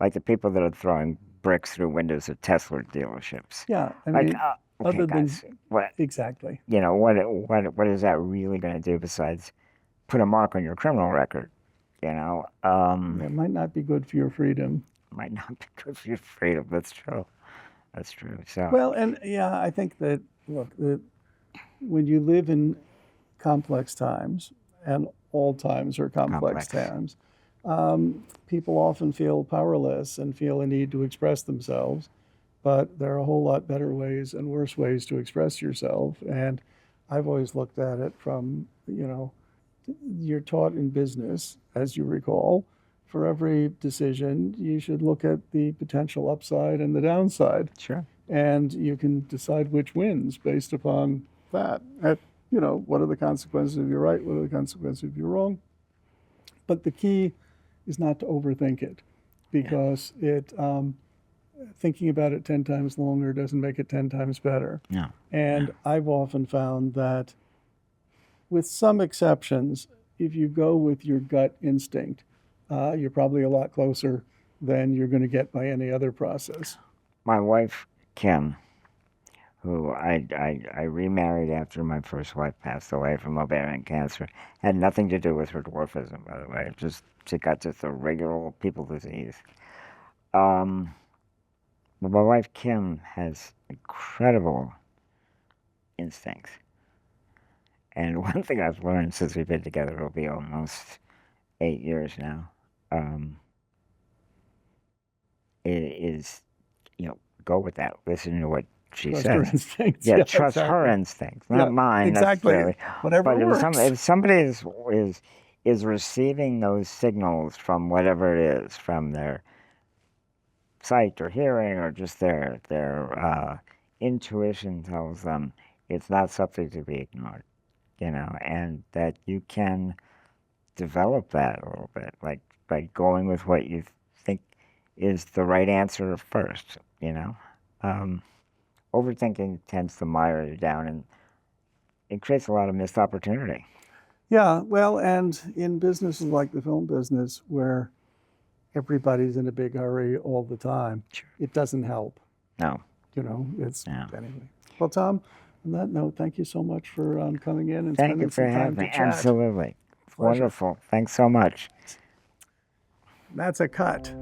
like the people that are throwing bricks through windows of Tesla dealerships. Yeah, I Like, mean, okay, other than guys, what exactly. what is that really going to do besides put a mark on your criminal record? It might not be good for your freedom. Might not be good for your freedom. That's true. That's true. So Well, and yeah, I think that look, when you live in complex times, and all times are complex Complex. times, people often feel powerless and feel a need to express themselves. But there are a whole lot better ways and worse ways to express yourself. And I've always looked at it from, you're taught in business, as you recall, for every decision, you should look at the potential upside and the downside. Sure. And you can decide which wins based upon that. What are the consequences if you're right? What are the consequences if you're wrong? But the key is not to overthink it, because thinking about it 10 times longer doesn't make it 10 times better. No. And I've often found that, with some exceptions, if you go with your gut instinct, you're probably a lot closer than you're going to get by any other process. My wife, Kim, who I remarried after my first wife passed away from ovarian cancer, had nothing to do with her dwarfism, by the way. She got just a regular old people disease. But my wife, Kim, has incredible instincts. And one thing I've learned since we've been together, it'll be almost 8 years now, is, go with that. Listen to what she Trust says. her instincts. Yeah, trust exactly. her instincts, not mine Exactly. necessarily. Whatever But works. if somebody is receiving those signals from whatever it is, from their sight or hearing or just their intuition tells them it's not something to be ignored, and that you can develop that a little bit, like by going with what you think is the right answer first. Overthinking tends to mire you down, and it creates a lot of missed opportunity. Yeah, well, and in businesses like the film business, where everybody's in a big hurry all the time, Sure. it doesn't help. No. Anyway. Well, Tom, on that note, thank you so much for coming in and Thank spending you for some time having to me. chat. Absolutely. Pleasure. Wonderful. Thanks so much. That's a cut.